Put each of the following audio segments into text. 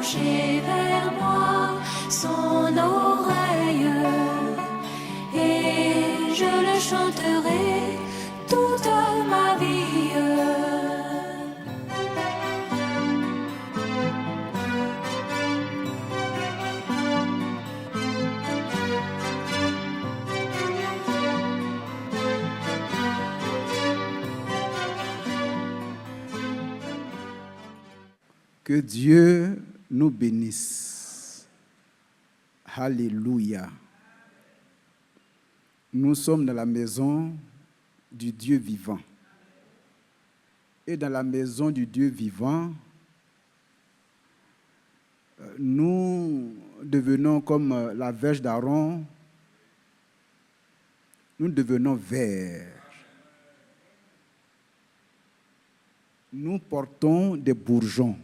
pencher vers moi son oreille, et je le chanterai toute ma vie. Que Dieu nous bénisse. Alléluia. Nous sommes dans la maison du Dieu vivant. Et dans la maison du Dieu vivant, nous devenons comme la verge d'Aaron, nous devenons verts. Nous portons des bourgeons,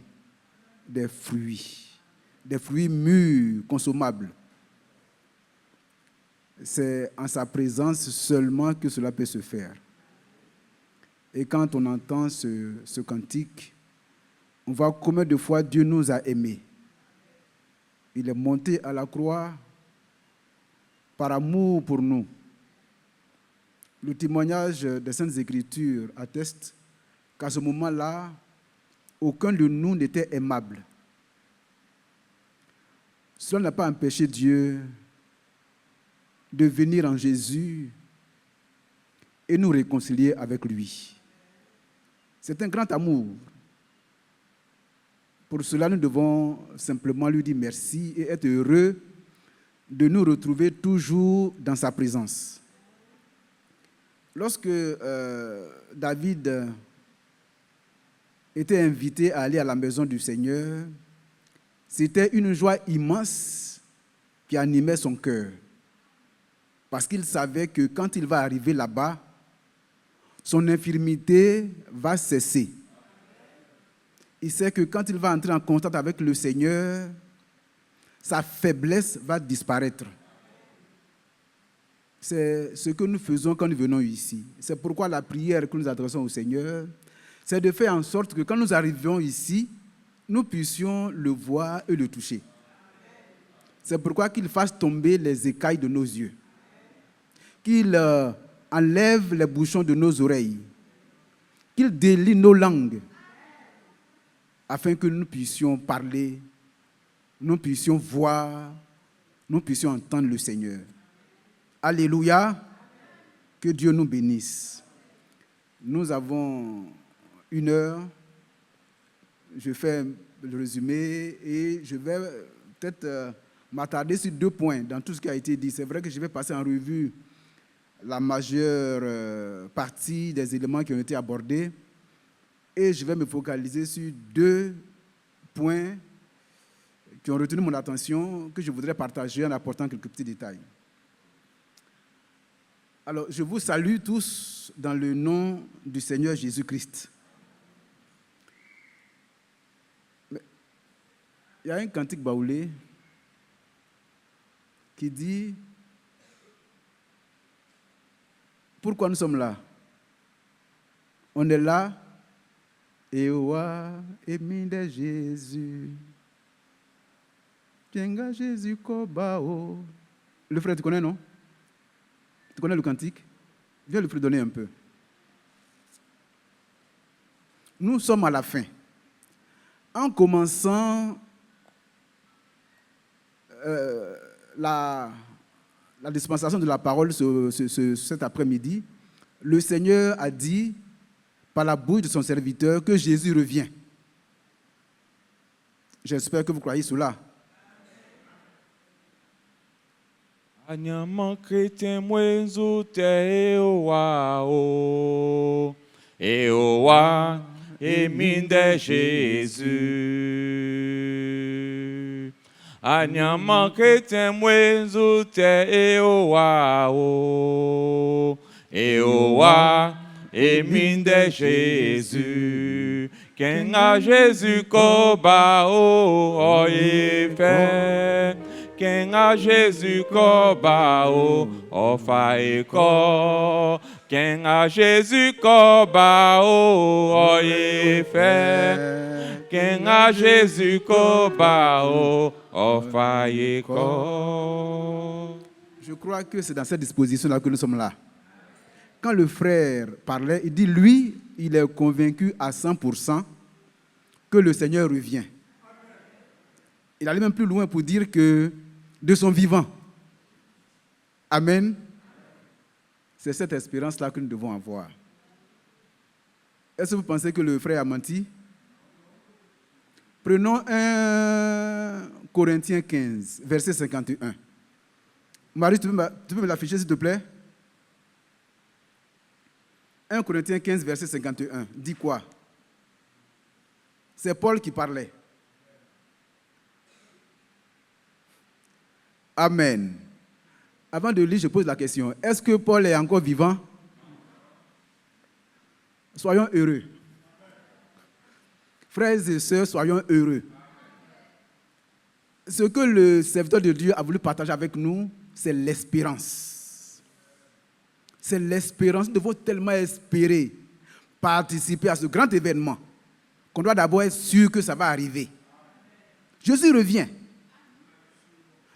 des fruits mûrs, consommables. C'est en sa présence seulement que cela peut se faire. Et quand on entend ce cantique, on voit combien de fois Dieu nous a aimés. Il est monté à la croix par amour pour nous. Le témoignage des Saintes Écritures atteste qu'à ce moment-là, aucun de nous n'était aimable. Cela n'a pas empêché Dieu de venir en Jésus et nous réconcilier avec lui. C'est un grand amour. Pour cela, nous devons simplement lui dire merci et être heureux de nous retrouver toujours dans sa présence. Lorsque David était invité à aller à la maison du Seigneur, c'était une joie immense qui animait son cœur. Parce qu'il savait que quand il va arriver là-bas, son infirmité va cesser. Il sait que quand il va entrer en contact avec le Seigneur, sa faiblesse va disparaître. C'est ce que nous faisons quand nous venons ici. C'est pourquoi la prière que nous adressons au Seigneur, c'est de faire en sorte que quand nous arrivons ici, nous puissions le voir et le toucher. C'est pourquoi qu'il fasse tomber les écailles de nos yeux, qu'il enlève les bouchons de nos oreilles, qu'il délie nos langues, afin que nous puissions parler, nous puissions voir, nous puissions entendre le Seigneur. Alléluia, que Dieu nous bénisse. Nous avons 1 heure. Je fais le résumé et je vais peut-être m'attarder sur 2 points dans tout ce qui a été dit. C'est vrai que je vais passer en revue la majeure partie des éléments qui ont été abordés et je vais me focaliser sur 2 points qui ont retenu mon attention, que je voudrais partager en apportant quelques petits détails. Alors, je vous salue tous dans le nom du Seigneur Jésus-Christ. Il y a un cantique baoulé qui dit « Pourquoi nous sommes là ?» On est là, et ouah, aimé de Jésus. Tienga Jésus Kobao. Le frère, tu connais, non? Tu connais le cantique? Viens le fredonner un peu. Nous sommes à la fin. En commençant la dispensation de la parole cet après-midi, le Seigneur a dit par la bouche de son serviteur que Jésus revient. J'espère que vous croyez cela. Anyama chrétien mwenzu te eowa o eowa eminde Jésus. Anyama chrétien mwenzu te eowa o eowa eminde Jésus. Kenga Jésus koba o oyefe. Kenga Jésus Kobao, Ofa Eko. Kenga Jésus Kobao, Oyefe. Kenga Jésus Kobao, Ofa Eko. Je crois que c'est dans cette disposition-là que nous sommes là. Quand le frère parlait, il dit, lui, il est convaincu à 100% que le Seigneur revient. Il allait même plus loin pour dire que de son vivant. Amen. C'est cette espérance-là que nous devons avoir. Est-ce que vous pensez que le frère a menti? Prenons 1 Corinthiens 15, verset 51. Marie, tu peux me l'afficher, s'il te plaît? 1 Corinthiens 15, verset 51. Dit quoi? C'est Paul qui parlait. Amen. Avant de lire, je pose la question. Est-ce que Paul est encore vivant? Soyons heureux. Frères et sœurs, soyons heureux. Ce que le serviteur de Dieu a voulu partager avec nous, c'est l'espérance. C'est l'espérance. Nous devons tellement espérer participer à ce grand événement qu'on doit d'abord être sûr que ça va arriver. Jésus revient.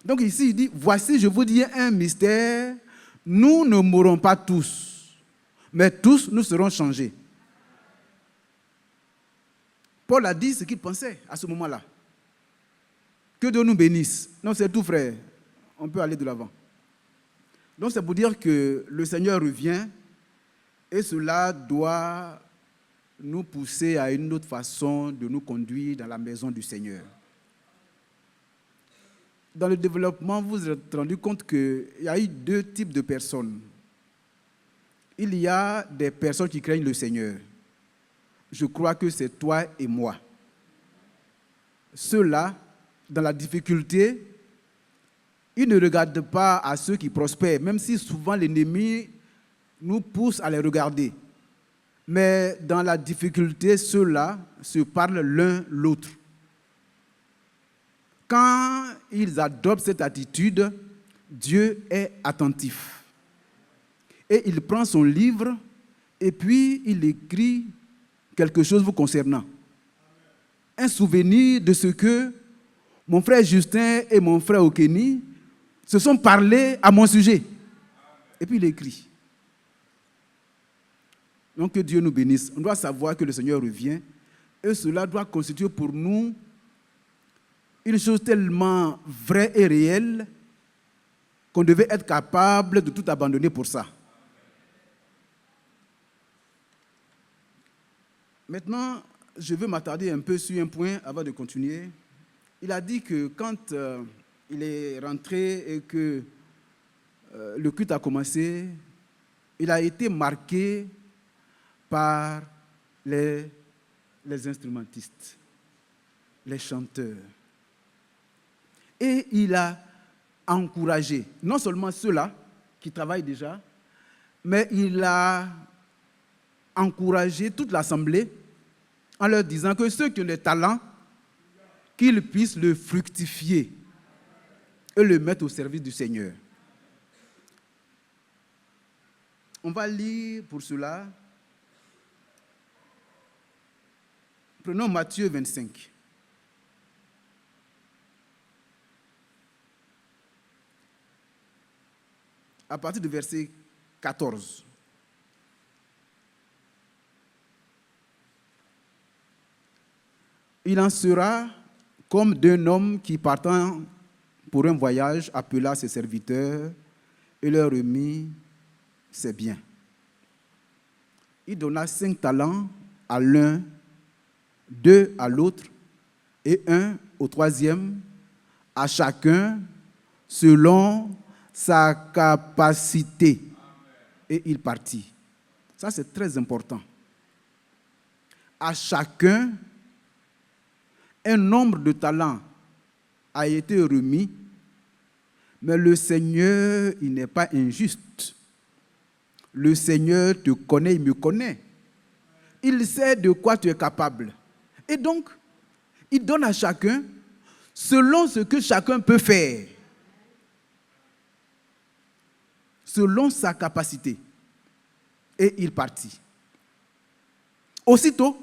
Donc ici, il dit, voici, je vous dis un mystère, nous ne mourrons pas tous, mais tous nous serons changés. Paul a dit ce qu'il pensait à ce moment-là. Que Dieu nous bénisse. Non, c'est tout, frère. On peut aller de l'avant. Donc c'est pour dire que le Seigneur revient et cela doit nous pousser à une autre façon de nous conduire dans la maison du Seigneur. Dans le développement, vous vous êtes rendu compte qu'il y a eu deux types de personnes. Il y a des personnes qui craignent le Seigneur. Je crois que c'est toi et moi. Ceux-là, dans la difficulté, ils ne regardent pas à ceux qui prospèrent, même si souvent l'ennemi nous pousse à les regarder. Mais dans la difficulté, ceux-là se parlent l'un l'autre. Quand ils adoptent cette attitude, Dieu est attentif. Et il prend son livre et puis il écrit quelque chose vous concernant. Un souvenir de ce que mon frère Justin et mon frère Okeni se sont parlé à mon sujet. Et puis il écrit. Donc que Dieu nous bénisse. On doit savoir que le Seigneur revient et cela doit constituer pour nous une chose tellement vraie et réelle qu'on devait être capable de tout abandonner pour ça. Maintenant, je veux m'attarder un peu sur un point avant de continuer. Il a dit que quand il est rentré et que le culte a commencé, il a été marqué par les instrumentistes, les chanteurs. Et il a encouragé non seulement ceux-là qui travaillent déjà, mais il a encouragé toute l'assemblée en leur disant que ceux qui ont des talents, qu'ils puissent le fructifier et le mettre au service du Seigneur. On va lire pour cela. Prenons Matthieu 25. À partir du verset 14. Il en sera comme d'un homme qui, partant pour un voyage, appela ses serviteurs et leur remit ses biens. Il donna 5 talents à l'un, 2 à l'autre et 1 au troisième, à chacun selon sa capacité. Et il partit. Ça, c'est très important. À chacun, un nombre de talents a été remis, mais le Seigneur, il n'est pas injuste. Le Seigneur te connaît, il me connaît. Il sait de quoi tu es capable. Et donc, il donne à chacun selon ce que chacun peut faire. selon sa capacité. Et il partit. Aussitôt,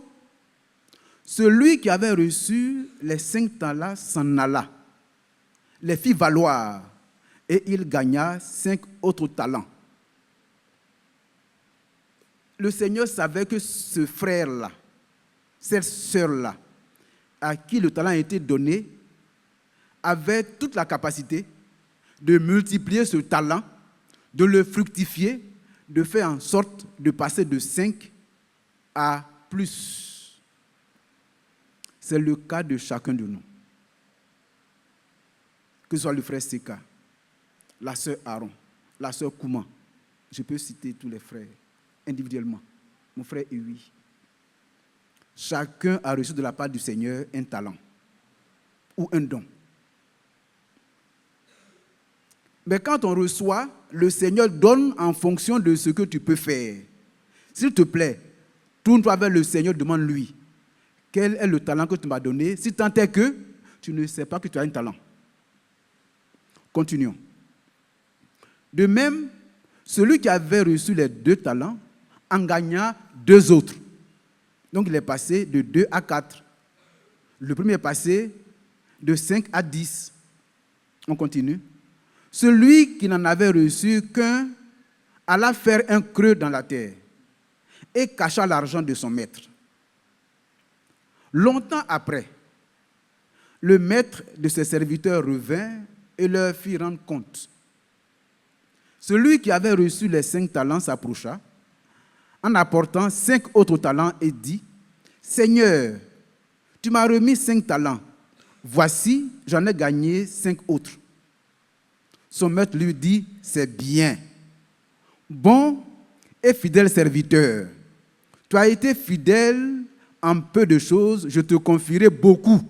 celui qui avait reçu les 5 talents s'en alla, les fit valoir, et il gagna 5 autres talents. Le Seigneur savait que ce frère-là, cette sœur-là, à qui le talent a été donné, avait toute la capacité de multiplier ce talent, de le fructifier, de faire en sorte de passer de 5 à plus. C'est le cas de chacun de nous. Que ce soit le frère Seka, la sœur Aaron, la sœur Kouma. Je peux citer tous les frères individuellement. Mon frère Ewi. Chacun a reçu de la part du Seigneur un talent ou un don. Mais quand on reçoit, le Seigneur donne en fonction de ce que tu peux faire. S'il te plaît, tourne-toi vers le Seigneur, demande-lui quel est le talent que tu m'as donné, si tant est que tu ne sais pas que tu as un talent. Continuons. De même, celui qui avait reçu les 2 talents en gagna 2 autres. Donc il est passé de 2 à 4. Le premier est passé de 5 à 10. On continue. Celui qui n'en avait reçu qu'un alla faire un creux dans la terre et cacha l'argent de son maître. Longtemps après, le maître de ses serviteurs revint et leur fit rendre compte. Celui qui avait reçu les 5 talents s'approcha en apportant 5 autres talents et dit, « Seigneur, tu m'as remis 5 talents. Voici, j'en ai gagné 5 autres. » Son maître lui dit, « C'est bien. Bon et fidèle serviteur. Tu as été fidèle en peu de choses, je te confierai beaucoup.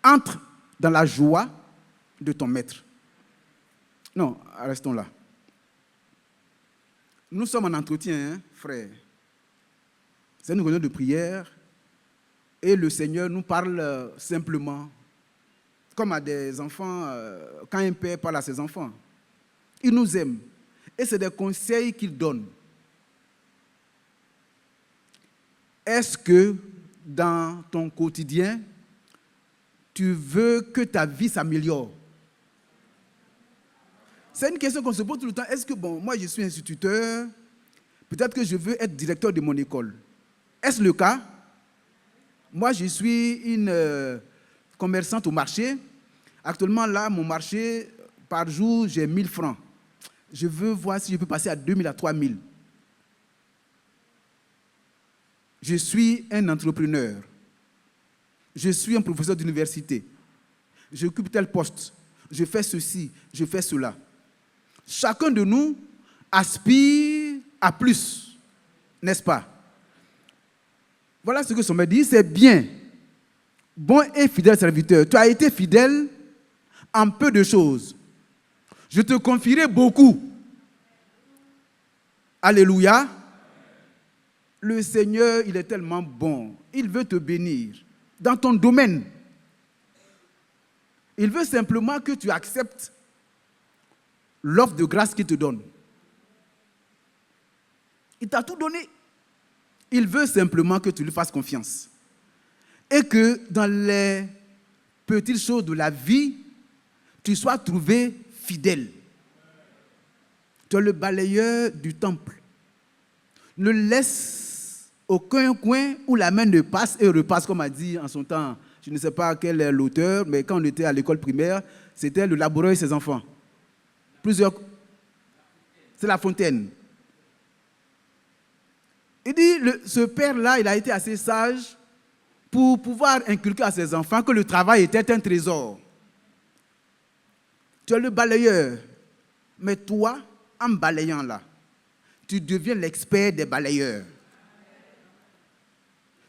Entre dans la joie de ton maître. » Non, restons là. Nous sommes en entretien, hein, frère. C'est une réunion de prière et le Seigneur nous parle simplement, comme à des enfants, quand un père parle à ses enfants. Il nous aime et c'est des conseils qu'il donne. Est-ce que dans ton quotidien, tu veux que ta vie s'améliore? C'est une question qu'on se pose tout le temps. Est-ce que, moi je suis instituteur, peut-être que je veux être directeur de mon école. Est-ce le cas? Moi je suis une commerçante au marché. Actuellement là, mon marché, par jour, j'ai 1000 francs. Je veux voir si je peux passer à 2000 à 3000. Je suis un entrepreneur. Je suis un professeur d'université. J'occupe tel poste. Je fais ceci, je fais cela. Chacun de nous aspire à plus, n'est-ce pas? Voilà ce que son maître dit, c'est bien. Bon et fidèle serviteur, tu as été fidèle en peu de choses. Je te confierai beaucoup. Alléluia. Le Seigneur, il est tellement bon. Il veut te bénir dans ton domaine. Il veut simplement que tu acceptes l'offre de grâce qu'il te donne. Il t'a tout donné. Il veut simplement que tu lui fasses confiance. Et que dans les petites choses de la vie, tu sois trouvé fidèle. Tu es le balayeur du temple. Ne laisse aucun coin où la main ne passe et repasse, comme a dit en son temps, je ne sais pas quel est l'auteur, mais quand on était à l'école primaire, c'était le laboureur et ses enfants. C'est La Fontaine. Il dit, ce père-là, il a été assez sage pour pouvoir inculquer à ses enfants que le travail était un trésor. Tu es le balayeur, mais toi, en balayant là, tu deviens l'expert des balayeurs.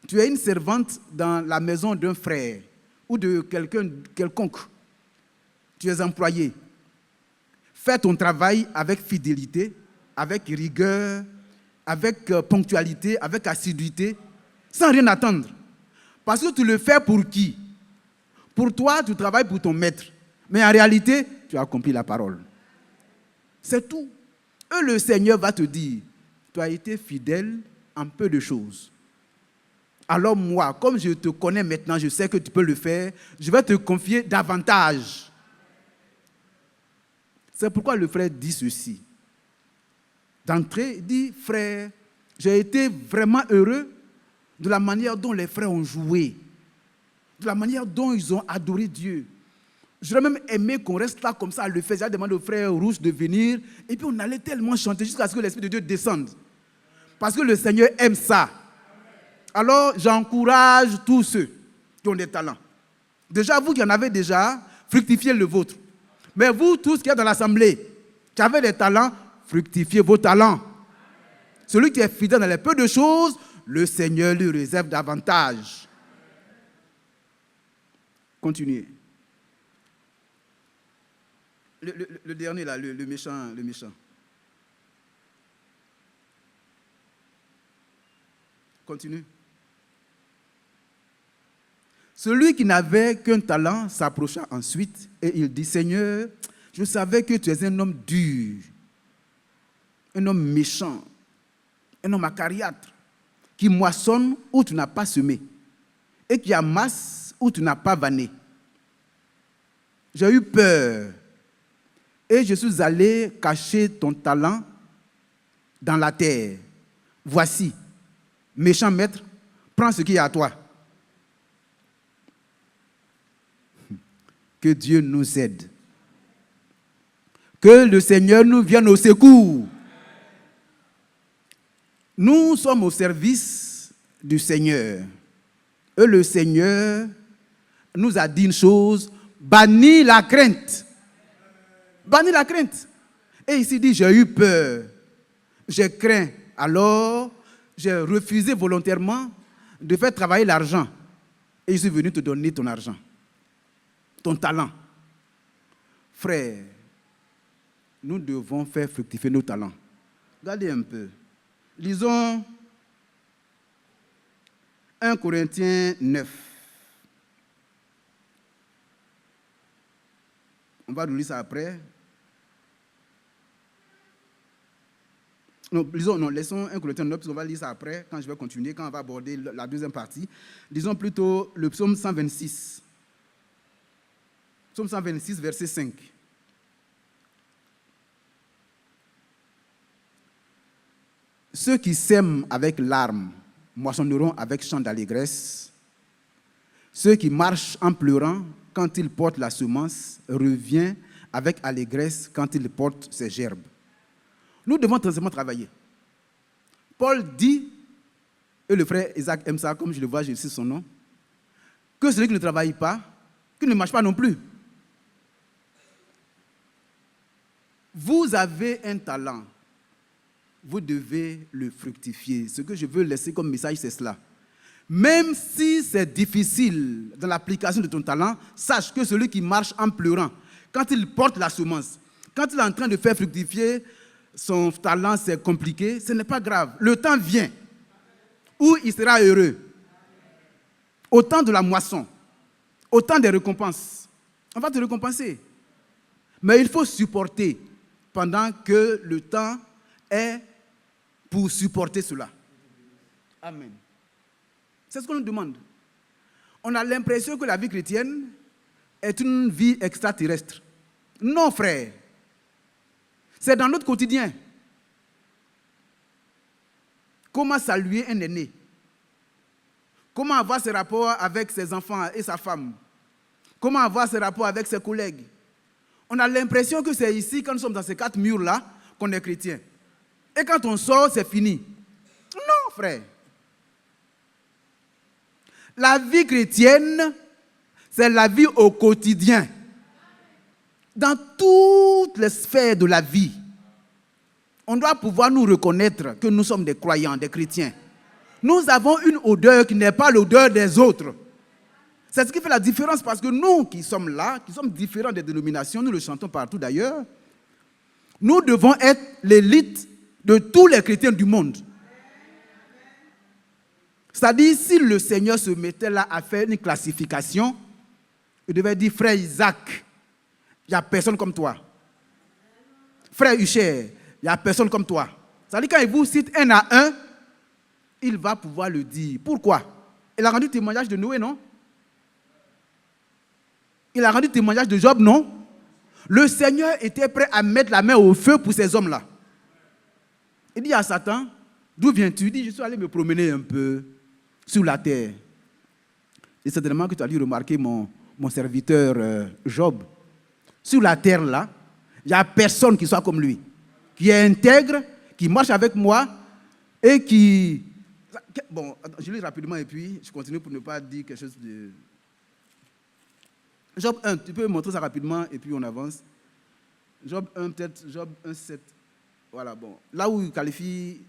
Tu es une servante dans la maison d'un frère ou de quelconque. Tu es employé. Fais ton travail avec fidélité, avec rigueur, avec ponctualité, avec assiduité, sans rien attendre. Parce que tu le fais pour qui? Pour toi, tu travailles pour ton maître. Mais en réalité, tu as accompli la parole. C'est tout. Et le Seigneur va te dire, tu as été fidèle en peu de choses. Alors moi, comme je te connais maintenant, je sais que tu peux le faire, je vais te confier davantage. C'est pourquoi le frère dit ceci. D'entrée, il dit, frère, j'ai été vraiment heureux de la manière dont les frères ont joué, de la manière dont ils ont adoré Dieu. J'aurais même aimé qu'on reste là comme ça à le faire. J'ai demandé au frère Rouge de venir. Et puis on allait tellement chanter jusqu'à ce que l'Esprit de Dieu descende. Parce que le Seigneur aime ça. Alors j'encourage tous ceux qui ont des talents. Déjà, vous qui en avez déjà, fructifiez le vôtre. Mais vous tous qui êtes dans l'assemblée, qui avez des talents, fructifiez vos talents. Celui qui est fidèle dans les peu de choses, le Seigneur lui réserve davantage. Continuez. Le dernier là, le méchant. Continue. Celui qui n'avait qu'un talent s'approcha ensuite et il dit, Seigneur, je savais que tu es un homme dur, un homme méchant, un homme acariâtre, qui moissonne où tu n'as pas semé et qui amasse où tu n'as pas vanné. J'ai eu peur et je suis allé cacher ton talent dans la terre. Voici, méchant maître, prends ce qui est à toi. Que Dieu nous aide. Que le Seigneur nous vienne au secours. Nous sommes au service du Seigneur. Et le Seigneur nous a dit une chose, bannis la crainte. Bannis la crainte. Et ici il dit, j'ai eu peur, j'ai craint. Alors, j'ai refusé volontairement de faire travailler l'argent. Et je suis venu te donner ton argent, ton talent. Frère, nous devons faire fructifier nos talents. Regardez un peu. Lisons 1 Corinthiens 9. On va nous lire ça après. Laissons 1 Corinthiens 9, on va lire ça après, quand je vais continuer, quand on va aborder la deuxième partie. Disons plutôt le psaume 126. Psaume 126, verset 5. Ceux qui sèment avec larmes moissonneront avec chant d'allégresse. Ceux qui marchent en pleurant quand ils portent la semence reviennent avec allégresse quand ils portent ses gerbes. Nous devons tranquillement travailler. Paul dit, et le frère Isaac aime ça, comme je le vois, je cite son nom, que celui qui ne travaille pas, qui ne marche pas non plus. Vous avez un talent, vous devez le fructifier. Ce que je veux laisser comme message, c'est cela. Même si c'est difficile dans l'application de ton talent, sache que celui qui marche en pleurant, quand il porte la semence, quand il est en train de faire fructifier son talent, c'est compliqué, ce n'est pas grave. Le temps vient où il sera heureux. Au temps de la moisson, au temps des récompenses, on va te récompenser. Mais il faut supporter pendant que le temps est pour supporter cela. Amen. C'est ce qu'on nous demande. On a l'impression que la vie chrétienne est une vie extraterrestre. Non, frère. C'est dans notre quotidien. Comment saluer un aîné? Comment avoir ses rapports avec ses enfants et sa femme? Comment avoir ses rapports avec ses collègues? On a l'impression que c'est ici, quand nous sommes dans ces 4 murs-là, qu'on est chrétien. Et quand on sort, c'est fini. Non, frère. La vie chrétienne, c'est la vie au quotidien. Dans toutes les sphères de la vie, on doit pouvoir nous reconnaître que nous sommes des croyants, des chrétiens. Nous avons une odeur qui n'est pas l'odeur des autres. C'est ce qui fait la différence, parce que nous qui sommes là, qui sommes différents des dénominations, nous le chantons partout d'ailleurs, nous devons être l'élite de tous les chrétiens du monde. C'est-à-dire, si le Seigneur se mettait là à faire une classification, il devait dire, frère Isaac, il n'y a personne comme toi. frère Hucher, il n'y a personne comme toi. C'est-à-dire quand il vous cite un à un, il va pouvoir le dire. Pourquoi? Il a rendu témoignage de Noé, non? Il a rendu témoignage de Job, non? Le Seigneur était prêt à mettre la main au feu pour ces hommes-là. Il dit à Satan, d'où viens-tu? Il dit, je suis allé me promener un peu sur la terre. Et certainement que tu as dû remarquer mon serviteur Job. Sur la terre, là, il n'y a personne qui soit comme lui, qui est intègre, qui marche avec moi et qui... Bon, je lis rapidement et puis je continue pour ne pas dire quelque chose de... Job 1, tu peux montrer ça rapidement et puis on avance. Job 1, peut-être, Job 1, 7. Voilà, bon. Là où il qualifie...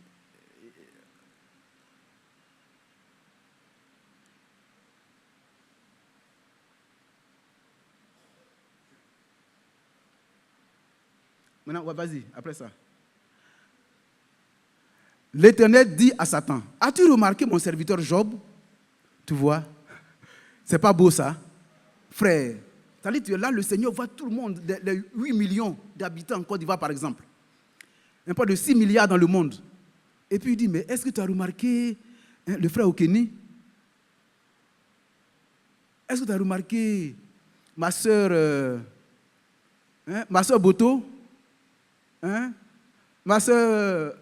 Maintenant, ouais, vas-y, après ça. L'Éternel dit à Satan, as-tu remarqué mon serviteur Job? Tu vois, c'est pas beau ça, frère. C'est-à-dire que là, le Seigneur voit tout le monde, les 8 millions d'habitants en Côte d'Ivoire, par exemple. Un peu de 6 milliards dans le monde. Et puis il dit, mais est-ce que tu as remarqué le frère Okeni? Est-ce que tu as remarqué ma soeur Boto? Ma soeur...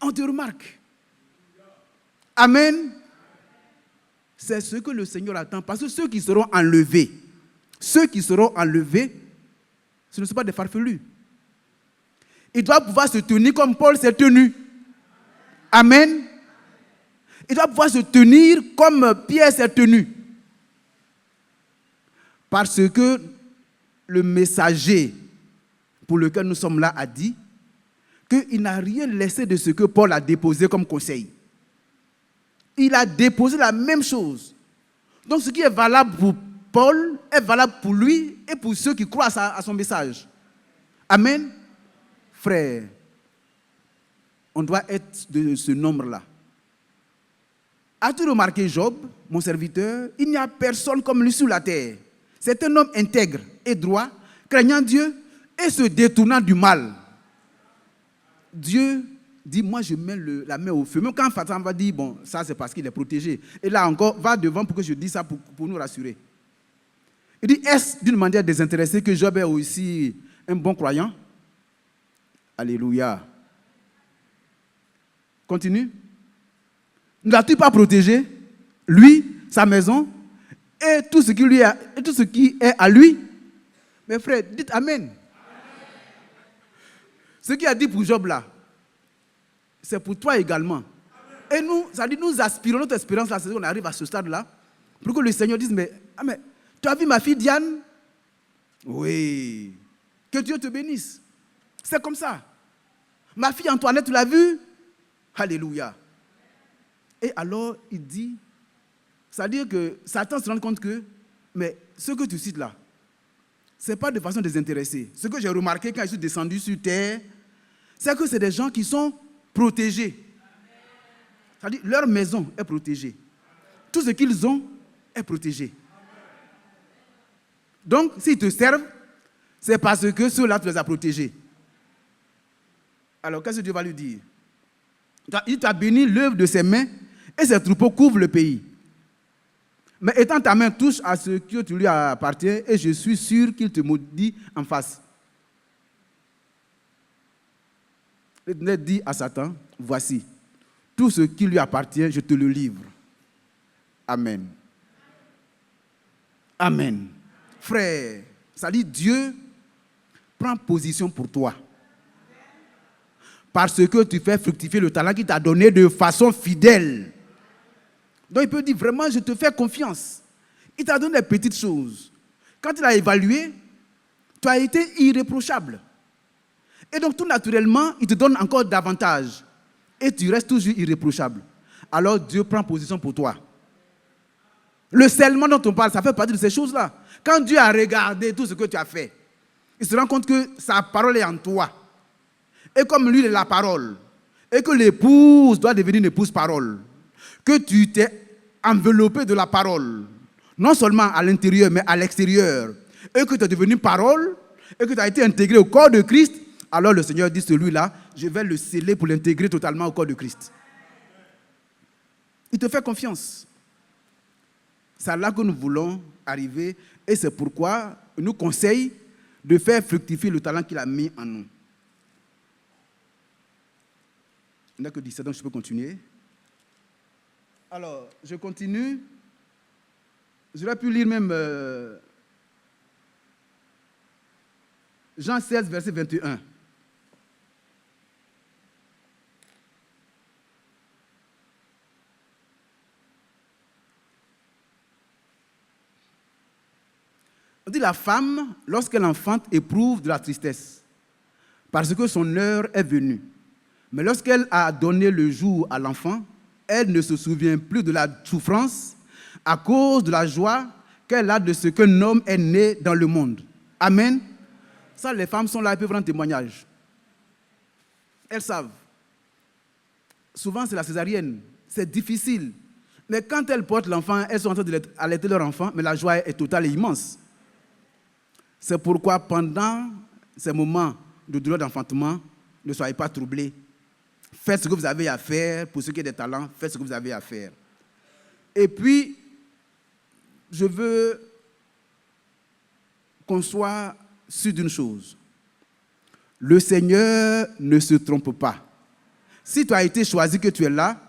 On te remarque. Amen. C'est ce que le Seigneur attend. Parce que ceux qui seront enlevés, ce ne sont pas des farfelus. Ils doivent pouvoir se tenir comme Paul s'est tenu. Amen. Ils doivent pouvoir se tenir comme Pierre s'est tenu. Parce que le messager pour lequel nous sommes là a dit qu'il n'a rien laissé de ce que Paul a déposé comme conseil. Il a déposé la même chose. Donc ce qui est valable pour Paul est valable pour lui et pour ceux qui croient à son message. Amen. Frère, on doit être de ce nombre-là. As-tu remarqué Job, mon serviteur? Il n'y a personne comme lui sur la terre. C'est un homme intègre et droit, craignant Dieu et se détournant du mal. Dieu dit, moi je mets la main au feu. Même quand Satan va dire, bon, ça c'est parce qu'il est protégé. Et là encore, va devant pour que je dise ça pour nous rassurer. Il dit, est-ce d'une manière désintéressée que Job est aussi un bon croyant? Alléluia. Continue. Ne l'as-tu pas protégé? Lui, sa maison, et tout ce qui est à lui? Mes frères, dites Amen. Ce qu'il a dit pour Job là, c'est pour toi également. Et nous, ça dit, nous aspirons, notre espérance là, c'est qu'on arrive à ce stade-là, pour que le Seigneur dise, mais tu as vu ma fille Diane? Oui. Que Dieu te bénisse. C'est comme ça. Ma fille Antoinette, tu l'as vue? Alléluia. Et alors, il dit, c'est-à-dire que Satan se rend compte que, mais ce que tu cites là, ce n'est pas de façon désintéressée. Ce que j'ai remarqué quand je suis descendu sur terre, c'est que c'est des gens qui sont protégés. C'est-à-dire leur maison est protégée. Tout ce qu'ils ont est protégé. Donc, s'ils te servent, c'est parce que ceux-là, tu les as protégés. Alors, qu'est-ce que Dieu va lui dire? Il t'a béni l'œuvre de ses mains et ses troupeaux couvrent le pays. Mais étant ta main touche à ce que tu lui appartiens, et je suis sûr qu'il te maudit en face. L'Éternel dit à Satan, voici, tout ce qui lui appartient, je te le livre. Amen. Amen. Frère, ça dit Dieu prend position pour toi. Parce que tu fais fructifier le talent qu'il t'a donné de façon fidèle. Donc il peut dire vraiment, je te fais confiance. Il t'a donné des petites choses. Quand il a évalué, tu as été irréprochable. Et donc tout naturellement, il te donne encore davantage. Et tu restes toujours irréprochable. Alors Dieu prend position pour toi. Le scellement dont on parle, ça fait partie de ces choses-là. Quand Dieu a regardé tout ce que tu as fait, il se rend compte que sa parole est en toi. Et comme lui est la parole, et que l'épouse doit devenir une épouse-parole, que tu t'es enveloppé de la parole, non seulement à l'intérieur, mais à l'extérieur, et que tu es devenu parole, et que tu as été intégré au corps de Christ, alors le Seigneur dit, celui-là, je vais le sceller pour l'intégrer totalement au corps de Christ. Il te fait confiance. C'est là que nous voulons arriver et c'est pourquoi il nous conseille de faire fructifier le talent qu'il a mis en nous. Il n'y a que 17, donc je peux continuer. Alors, je continue. J'aurais pu lire même Jean 16, verset 21. On dit la femme, lorsqu'elle enfante, éprouve de la tristesse, parce que son heure est venue. Mais lorsqu'elle a donné le jour à l'enfant, elle ne se souvient plus de la souffrance à cause de la joie qu'elle a de ce qu'un homme est né dans le monde. Amen. Ça, les femmes sont là, elles peuvent rendre témoignage. Elles savent. Souvent, c'est la césarienne. C'est difficile. Mais quand elles portent l'enfant, elles sont en train d'allaiter leur enfant, mais la joie est totale et immense. C'est pourquoi pendant ces moments de douleur d'enfantement, ne soyez pas troublés. Faites ce que vous avez à faire. Pour ceux qui ont des talents, faites ce que vous avez à faire. Et puis, je veux qu'on soit sûr d'une chose. Le Seigneur ne se trompe pas. Si tu as été choisi, que tu es là,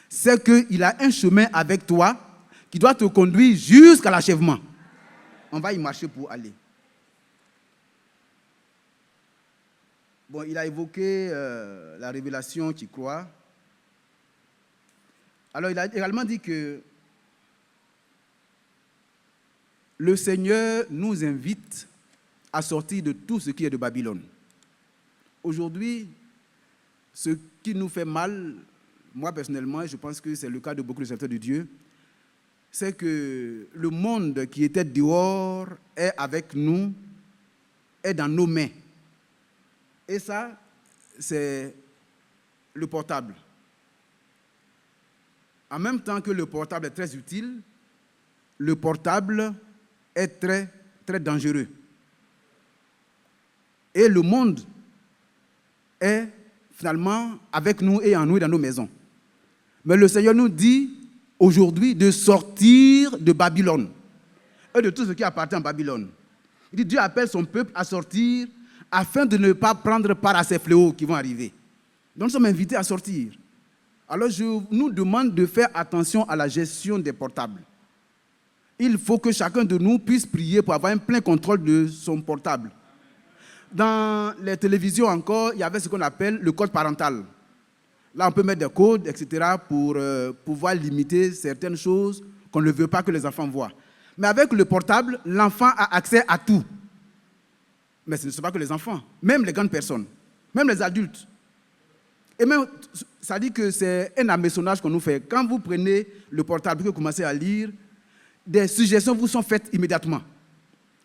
c'est qu'il a un chemin avec toi qui doit te conduire jusqu'à l'achèvement. On va y marcher pour aller. Bon, il a évoqué la révélation qui croit. Alors, il a également dit que le Seigneur nous invite à sortir de tout ce qui est de Babylone. Aujourd'hui, ce qui nous fait mal, moi personnellement, et je pense que c'est le cas de beaucoup de serviteurs de Dieu, c'est que le monde qui était dehors est avec nous, est dans nos mains. Et ça, c'est le portable. En même temps que le portable est très utile, le portable est très, très dangereux. Et le monde est finalement avec nous et en nous et dans nos maisons. Mais le Seigneur nous dit aujourd'hui de sortir de Babylone et de tout ce qui appartient à Babylone. Il dit Dieu appelle son peuple à sortir afin de ne pas prendre part à ces fléaux qui vont arriver. Donc nous sommes invités à sortir. Alors je nous demande de faire attention à la gestion des portables. Il faut que chacun de nous puisse prier pour avoir un plein contrôle de son portable. Dans les télévisions encore, il y avait ce qu'on appelle le code parental. Là, on peut mettre des codes, etc., pour pouvoir limiter certaines choses qu'on ne veut pas que les enfants voient. Mais avec le portable, l'enfant a accès à tout. Mais ce ne sont pas que les enfants, même les grandes personnes, même les adultes. Et même, ça dit que c'est un hameçonnage qu'on nous fait. Quand vous prenez le portable et que vous commencez à lire, des suggestions vous sont faites immédiatement.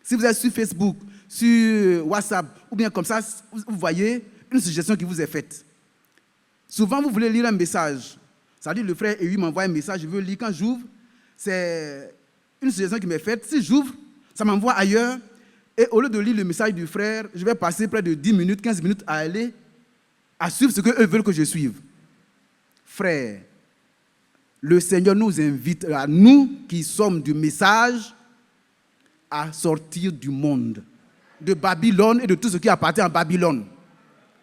Si vous êtes sur Facebook, sur WhatsApp, ou bien comme ça, vous voyez une suggestion qui vous est faite. Souvent, vous voulez lire un message. Ça dit, le frère Eui m'envoie un message, je veux lire. Quand j'ouvre, c'est une suggestion qui m'est faite. Si j'ouvre, ça m'envoie ailleurs. Et au lieu de lire le message du frère, je vais passer près de 10 minutes, 15 minutes à aller, à suivre ce qu'eux veulent que je suive. Frère, le Seigneur nous invite, à nous qui sommes du message, à sortir du monde, de Babylone et de tout ce qui appartient à Babylone.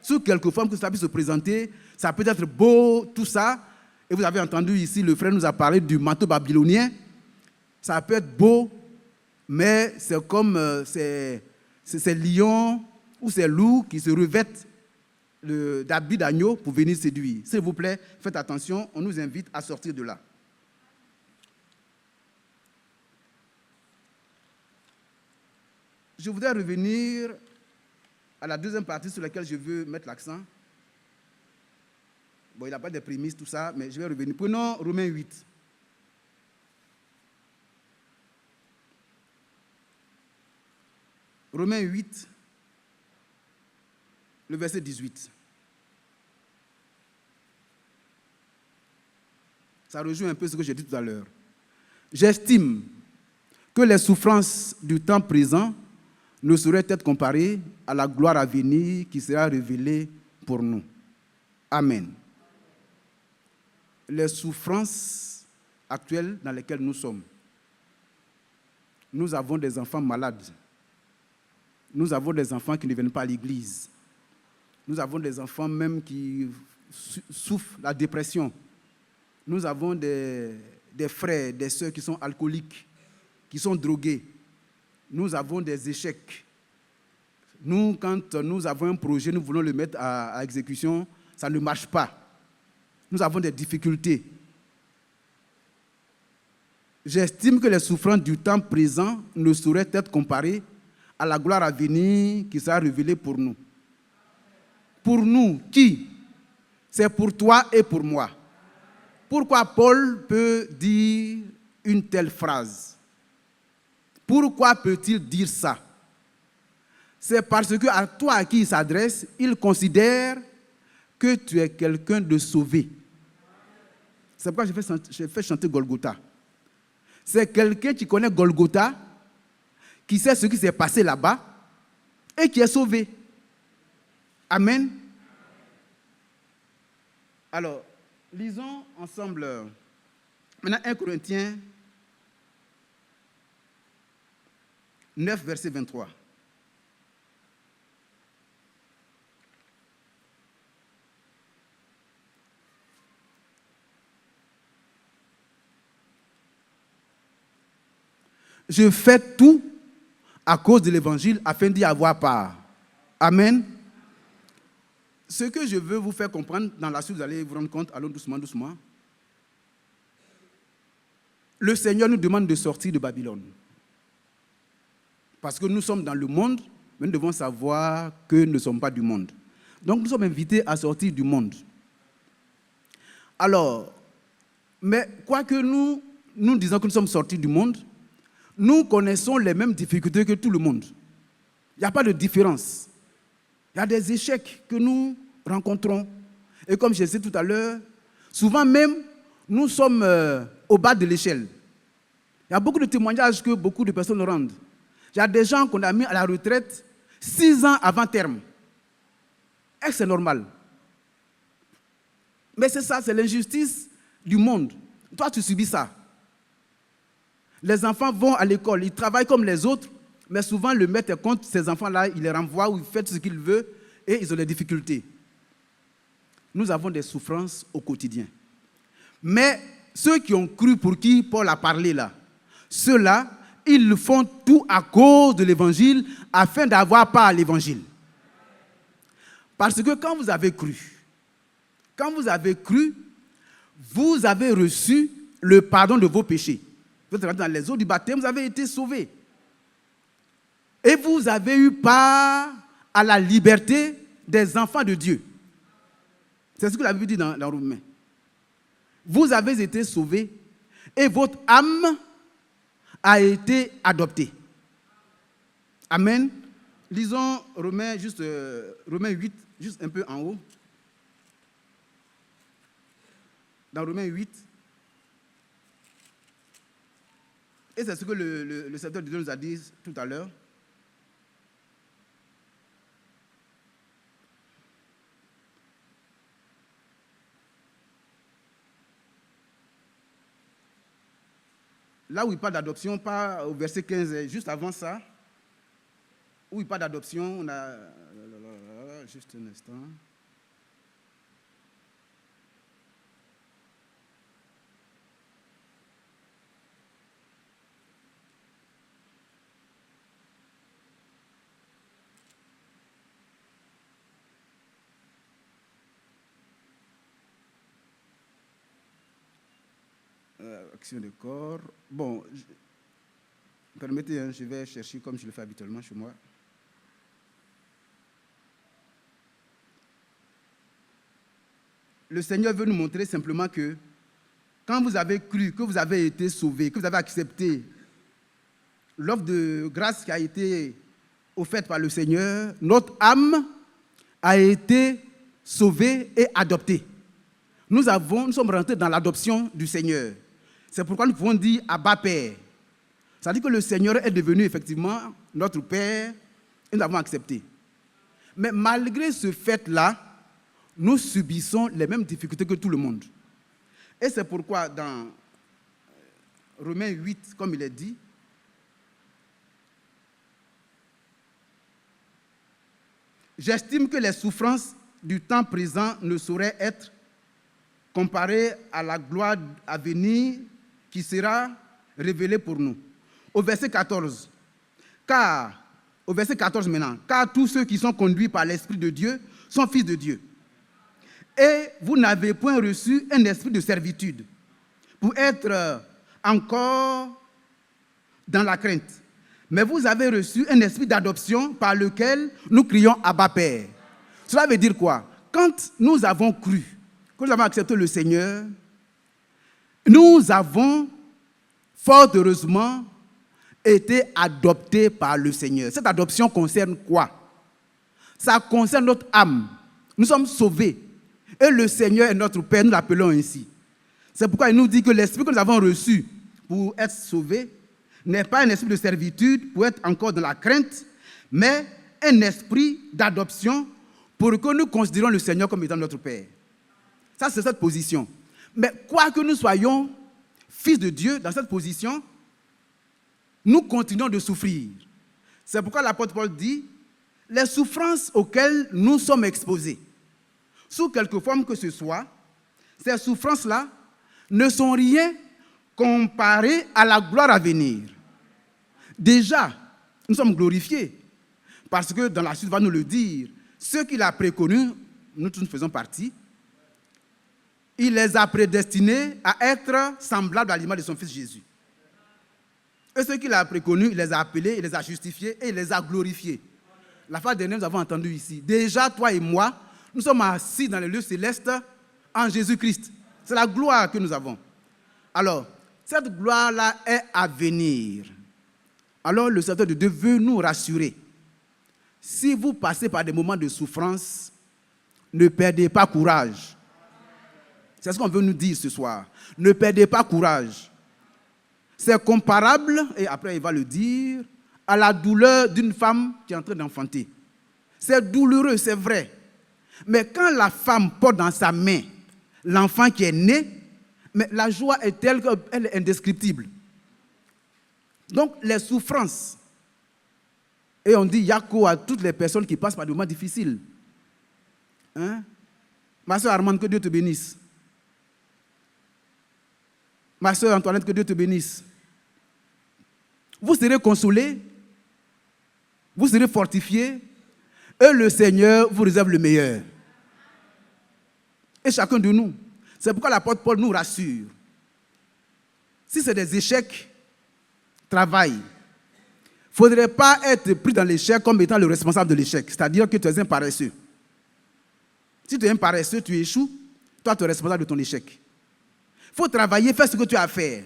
Sous quelque forme que ça puisse se présenter, ça peut être beau, tout ça. Et vous avez entendu ici, le frère nous a parlé du manteau babylonien. Ça peut être beau, mais c'est comme ces lions ou ces loups qui se revêtent d'habits d'agneau pour venir séduire. S'il vous plaît, faites attention, on nous invite à sortir de là. Je voudrais revenir à la deuxième partie sur laquelle je veux mettre l'accent. Bon, il n'y a pas de prémices, tout ça, mais je vais revenir. Prenons Romains 8. Romains 8, le verset 18. Ça rejoint un peu ce que j'ai dit tout à l'heure. J'estime que les souffrances du temps présent ne saurait être comparé à la gloire à venir qui sera révélée pour nous. Amen. Les souffrances actuelles dans lesquelles nous sommes. Nous avons des enfants malades. Nous avons des enfants qui ne viennent pas à l'église. Nous avons des enfants même qui souffrent la dépression. Nous avons des frères, des sœurs qui sont alcooliques, qui sont drogués. Nous avons des échecs. Nous, quand nous avons un projet, nous voulons le mettre à exécution, ça ne marche pas. Nous avons des difficultés. J'estime que les souffrances du temps présent ne sauraient être comparées à la gloire à venir qui sera révélée pour nous. Pour nous, qui? C'est pour toi et pour moi. Pourquoi Paul peut dire une telle phrase? Pourquoi peut-il dire ça? C'est parce que à toi à qui il s'adresse, il considère que tu es quelqu'un de sauvé. C'est pourquoi j'ai fait chanter Golgotha. C'est quelqu'un qui connaît Golgotha, qui sait ce qui s'est passé là-bas et qui est sauvé. Amen. Alors, lisons ensemble maintenant 1 Corinthiens 9, verset 23. Je fais tout à cause de l'évangile afin d'y avoir part. Amen. Ce que je veux vous faire comprendre, dans la suite, vous allez vous rendre compte, allons doucement, doucement. Le Seigneur nous demande de sortir de Babylone. Parce que nous sommes dans le monde, mais nous devons savoir que nous ne sommes pas du monde. Donc nous sommes invités à sortir du monde. Alors, mais quoique nous disons que nous sommes sortis du monde, nous connaissons les mêmes difficultés que tout le monde. Il n'y a pas de différence. Il y a des échecs que nous rencontrons. Et comme je disais tout à l'heure, souvent même, nous sommes au bas de l'échelle. Il y a beaucoup de témoignages que beaucoup de personnes rendent. Il y a des gens qu'on a mis à la retraite 6 ans avant terme. Est-ce que c'est normal? Mais c'est ça, c'est l'injustice du monde. Toi, tu subis ça. Les enfants vont à l'école, ils travaillent comme les autres, mais souvent le maître est contre ces enfants-là, il les renvoie ou il fait ce qu'il veut et ils ont des difficultés. Nous avons des souffrances au quotidien. Mais ceux qui ont cru pour qui Paul a parlé là, ceux-là, ils font tout à cause de l'évangile afin d'avoir part à l'évangile. Parce que quand vous avez cru, vous avez reçu le pardon de vos péchés. Vous êtes rentré dans les eaux du baptême, vous avez été sauvés. Et vous avez eu part à la liberté des enfants de Dieu. C'est ce que la Bible dit dans Romains. Vous avez été sauvés et votre âme a été adoptée. Amen. Lisons Romains 8, juste un peu en haut. Dans Romains 8. Et c'est ce que le serviteur de Dieu nous a dit tout à l'heure. Là où il parle d'adoption, pas au verset 15, juste avant ça, où il parle d'adoption, on a... Juste un instant. Action de corps. Bon, permettez, je vais chercher comme je le fais habituellement chez moi. Le Seigneur veut nous montrer simplement que quand vous avez cru, que vous avez été sauvés, que vous avez accepté l'offre de grâce qui a été offerte par le Seigneur, notre âme a été sauvée et adoptée. Nous sommes rentrés dans l'adoption du Seigneur. C'est pourquoi nous pouvons dire Abba Père. Ça veut dire que le Seigneur est devenu effectivement notre Père Et nous avons accepté. Mais malgré ce fait-là, nous subissons les mêmes difficultés que tout le monde. Et c'est pourquoi dans Romains 8, comme il est dit, j'estime que les souffrances du temps présent ne sauraient être comparées à la gloire à venir qui sera révélée pour nous. Au verset 14 maintenant, car tous ceux qui sont conduits par l'Esprit de Dieu sont fils de Dieu. Et vous n'avez point reçu un esprit de servitude pour être encore dans la crainte. Mais vous avez reçu un esprit d'adoption par lequel nous crions Abba Père. Cela veut dire quoi? Quand nous avons cru, quand nous avons accepté le Seigneur, nous avons fort heureusement été adoptés par le Seigneur. Cette adoption concerne quoi? Ça concerne notre âme. Nous sommes sauvés. Et le Seigneur est notre Père, nous l'appelons ainsi. C'est pourquoi il nous dit que l'esprit que nous avons reçu pour être sauvés n'est pas un esprit de servitude pour être encore dans la crainte, mais un esprit d'adoption pour que nous considérions le Seigneur comme étant notre Père. Ça, c'est cette position. Mais quoi que nous soyons fils de Dieu, dans cette position, nous continuons de souffrir. C'est pourquoi l'apôtre Paul dit, les souffrances auxquelles nous sommes exposés, sous quelque forme que ce soit, ces souffrances-là ne sont rien comparées à la gloire à venir. Déjà, nous sommes glorifiés, parce que dans la suite, il va nous le dire, ceux qu'il a préconnus, nous tous faisons partie, il les a prédestinés à être semblables à l'image de son Fils Jésus. Et ceux qu'il a préconnus, il les a appelés, il les a justifiés et il les a glorifiés. La fois dernière, nous avons entendu ici, déjà toi et moi, nous sommes assis dans les lieux célestes en Jésus-Christ. C'est la gloire que nous avons. Alors, cette gloire-là est à venir. Alors, le serviteur de Dieu veut nous rassurer. Si vous passez par des moments de souffrance, ne perdez pas courage. C'est ce qu'on veut nous dire ce soir. Ne perdez pas courage. C'est comparable, et après il va le dire, à la douleur d'une femme qui est en train d'enfanter. C'est douloureux, c'est vrai. Mais quand la femme porte dans sa main l'enfant qui est né, mais la joie est telle qu'elle est indescriptible. Donc les souffrances, et on dit Yako à toutes les personnes qui passent par des moments difficiles. Hein? Ma soeur Armande, que Dieu te bénisse. Ma soeur Antoinette, que Dieu te bénisse. Vous serez consolés, vous serez fortifiés, et le Seigneur vous réserve le meilleur. Et chacun de nous. C'est pourquoi l'apôtre Paul nous rassure. Si c'est des échecs, travail. Il ne faudrait pas être pris dans l'échec comme étant le responsable de l'échec. C'est-à-dire que tu es un paresseux. Si tu es un paresseux, tu échoues, toi tu es responsable de ton échec. Il faut travailler, faire ce que tu as à faire.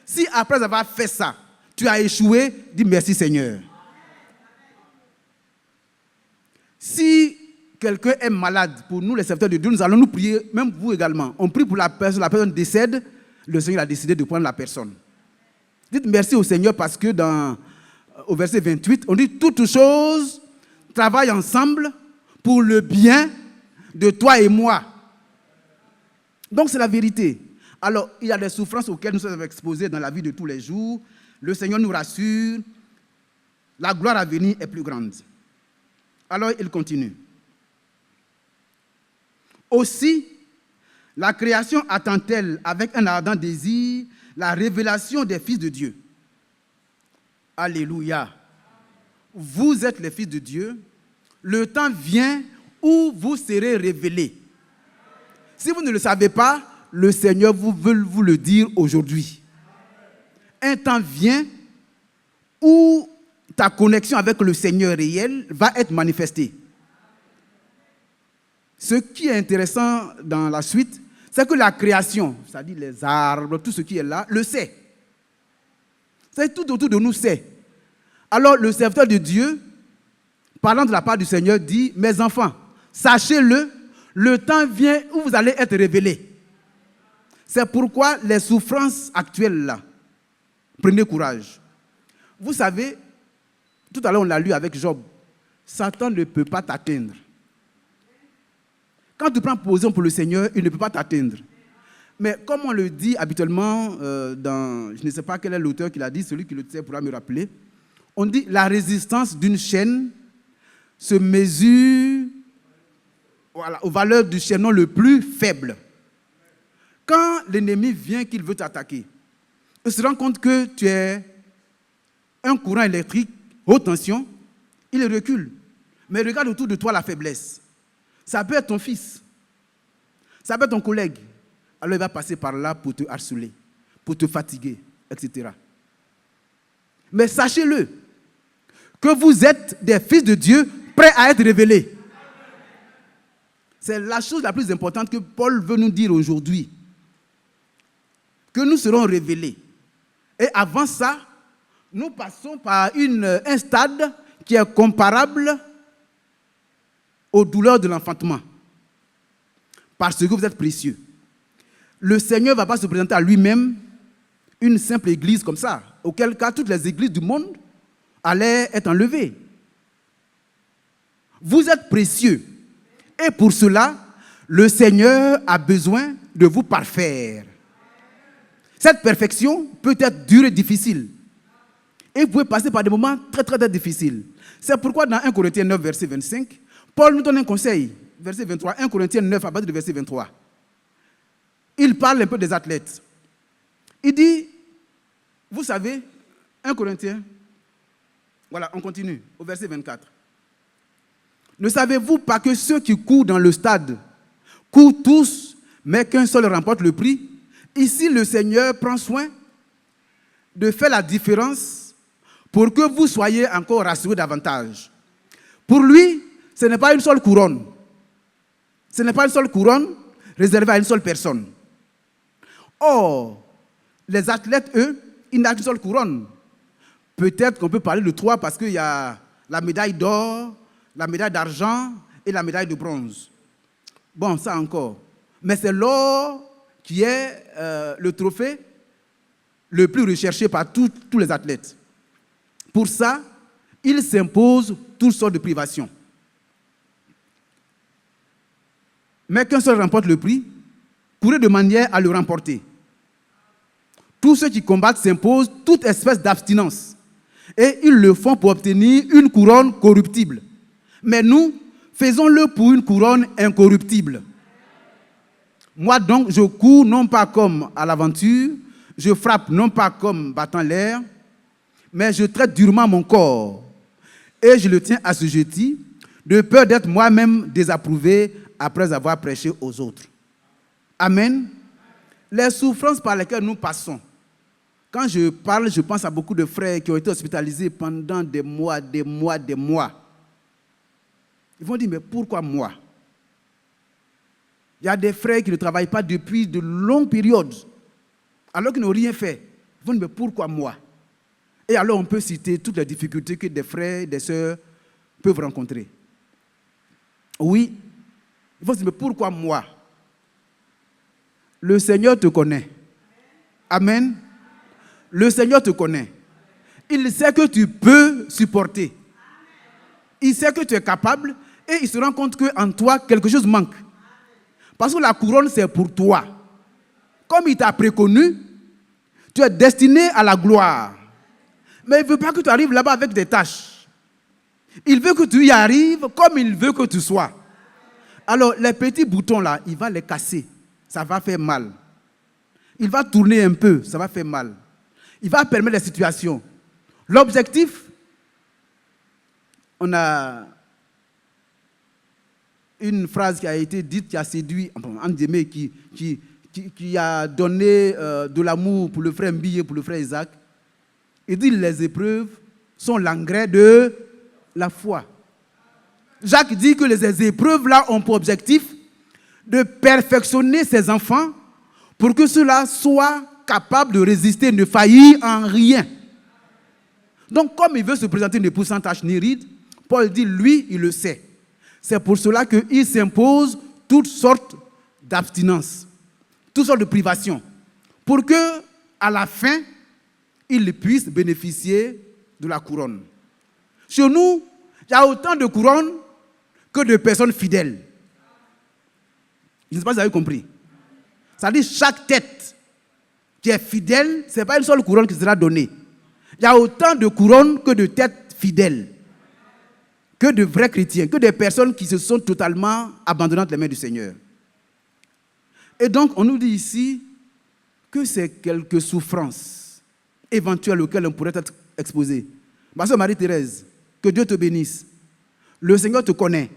Si après avoir fait ça, tu as échoué, dis merci Seigneur. Si quelqu'un est malade, pour nous les serviteurs de Dieu, nous allons nous prier, même vous également. On prie pour la personne décède, le Seigneur a décidé de prendre la personne. Dites merci au Seigneur parce que au verset 28, on dit toutes choses travaillent ensemble pour le bien de toi et moi. Donc c'est la vérité. Alors, il y a des souffrances auxquelles nous sommes exposés dans la vie de tous les jours. Le Seigneur nous rassure. La gloire à venir est plus grande. Alors, il continue. Aussi, la création attend-elle avec un ardent désir la révélation des fils de Dieu. Alléluia. Vous êtes les fils de Dieu. Le temps vient où vous serez révélés. Si vous ne le savez pas, le Seigneur veut vous le dire aujourd'hui. Un temps vient où ta connexion avec le Seigneur réel va être manifestée. Ce qui est intéressant dans la suite, c'est que la création, c'est-à-dire les arbres, tout ce qui est là, le sait. C'est tout autour de nous sait. Alors le serviteur de Dieu, parlant de la part du Seigneur, dit, mes enfants, sachez-le, le temps vient où vous allez être révélés. C'est pourquoi les souffrances actuelles là, prenez courage. Vous savez, tout à l'heure on l'a lu avec Job, Satan ne peut pas t'atteindre. Quand tu prends position pour le Seigneur, il ne peut pas t'atteindre. Mais comme on le dit habituellement, je ne sais pas quel est l'auteur qui l'a dit, celui qui le sait pourra me rappeler, on dit la résistance d'une chaîne se mesure aux valeurs du chaînon le plus faible. Quand l'ennemi vient qu'il veut t'attaquer, il se rend compte que tu es un courant électrique, haute tension, il recule. Mais regarde autour de toi la faiblesse. Ça peut être ton fils, ça peut être ton collègue. Alors il va passer par là pour te harceler, pour te fatiguer, etc. Mais sachez-le, que vous êtes des fils de Dieu prêts à être révélés. C'est la chose la plus importante que Paul veut nous dire aujourd'hui. Que nous serons révélés. Et avant ça, nous passons par un stade qui est comparable aux douleurs de l'enfantement. Parce que vous êtes précieux. Le Seigneur ne va pas se présenter à lui-même une simple église comme ça, auquel cas toutes les églises du monde allaient être enlevées. Vous êtes précieux. Et pour cela, le Seigneur a besoin de vous parfaire. Cette perfection peut être dure et difficile. Et vous pouvez passer par des moments très, très, très difficiles. C'est pourquoi dans 1 Corinthiens 9, verset 25, Paul nous donne un conseil. Verset 23, 1 Corinthiens 9, à partir du verset 23. Il parle un peu des athlètes. Il dit, vous savez, 1 Corinthiens, voilà, on continue, au verset 24. Ne savez-vous pas que ceux qui courent dans le stade courent tous, mais qu'un seul remporte le prix? Ici, le Seigneur prend soin de faire la différence pour que vous soyez encore rassurés davantage. Pour lui, ce n'est pas une seule couronne. Ce n'est pas une seule couronne réservée à une seule personne. Or, les athlètes, eux, ils n'ont qu'une seule couronne. Peut-être qu'on peut parler de trois parce qu'il y a la médaille d'or, la médaille d'argent et la médaille de bronze. Bon, ça encore. Mais c'est l'or qui est le trophée le plus recherché par tous les athlètes. Pour ça, il s'impose toutes sortes de privations. Mais qu'un seul remporte le prix, courez de manière à le remporter. Tous ceux qui combattent s'imposent toute espèce d'abstinence. Et ils le font pour obtenir une couronne corruptible. Mais nous, faisons-le pour une couronne incorruptible. Moi donc, je cours non pas comme à l'aventure, je frappe non pas comme battant l'air, mais je traite durement mon corps. Et je le tiens assujetti, de peur d'être moi-même désapprouvé après avoir prêché aux autres. Amen. Les souffrances par lesquelles nous passons. Quand je parle, je pense à beaucoup de frères qui ont été hospitalisés pendant des mois. Ils vont dire, mais pourquoi moi? Il y a des frères qui ne travaillent pas depuis de longues périodes, alors qu'ils n'ont rien fait. Ils vont dire, mais pourquoi moi? Et alors on peut citer toutes les difficultés que des frères et des sœurs peuvent rencontrer. Oui, ils vont se dire, mais pourquoi moi? Le Seigneur te connaît. Amen. Le Seigneur te connaît. Il sait que tu peux supporter. Il sait que tu es capable et il se rend compte qu'en toi, quelque chose manque. Parce que la couronne, c'est pour toi. Comme il t'a préconnu, tu es destiné à la gloire. Mais il ne veut pas que tu arrives là-bas avec des tâches. Il veut que tu y arrives comme il veut que tu sois. Alors, les petits boutons là, il va les casser. Ça va faire mal. Il va tourner un peu, ça va faire mal. Il va permettre les situations. L'objectif, on a une phrase qui a été dite, qui a séduit, qui a donné de l'amour pour le frère Mbi et pour le frère Isaac. Il dit, les épreuves sont l'engrais de la foi. Jacques dit que les épreuves là ont pour objectif de perfectionner ses enfants pour que ceux-là soient capables de résister, ne faillir en rien. Donc, comme il veut se présenter une épouse sans tache ni ride, Paul dit, lui, il le sait. C'est pour cela qu'il s'impose toutes sortes d'abstinences, toutes sortes de privations, pour que, à la fin, il puisse bénéficier de la couronne. Chez nous, Il y a autant de couronnes que de personnes fidèles. Je ne sais pas si vous avez compris. Ça dit chaque tête qui est fidèle, ce n'est pas une seule couronne qui sera donnée. Il y a autant de couronnes que de têtes fidèles, que de vrais chrétiens, que des personnes qui se sont totalement abandonnées entre les mains du Seigneur. Et donc, on nous dit ici que c'est quelques souffrances éventuelles auxquelles on pourrait être exposé. Ma soeur Marie-Thérèse, que Dieu te bénisse. Le Seigneur te connaît.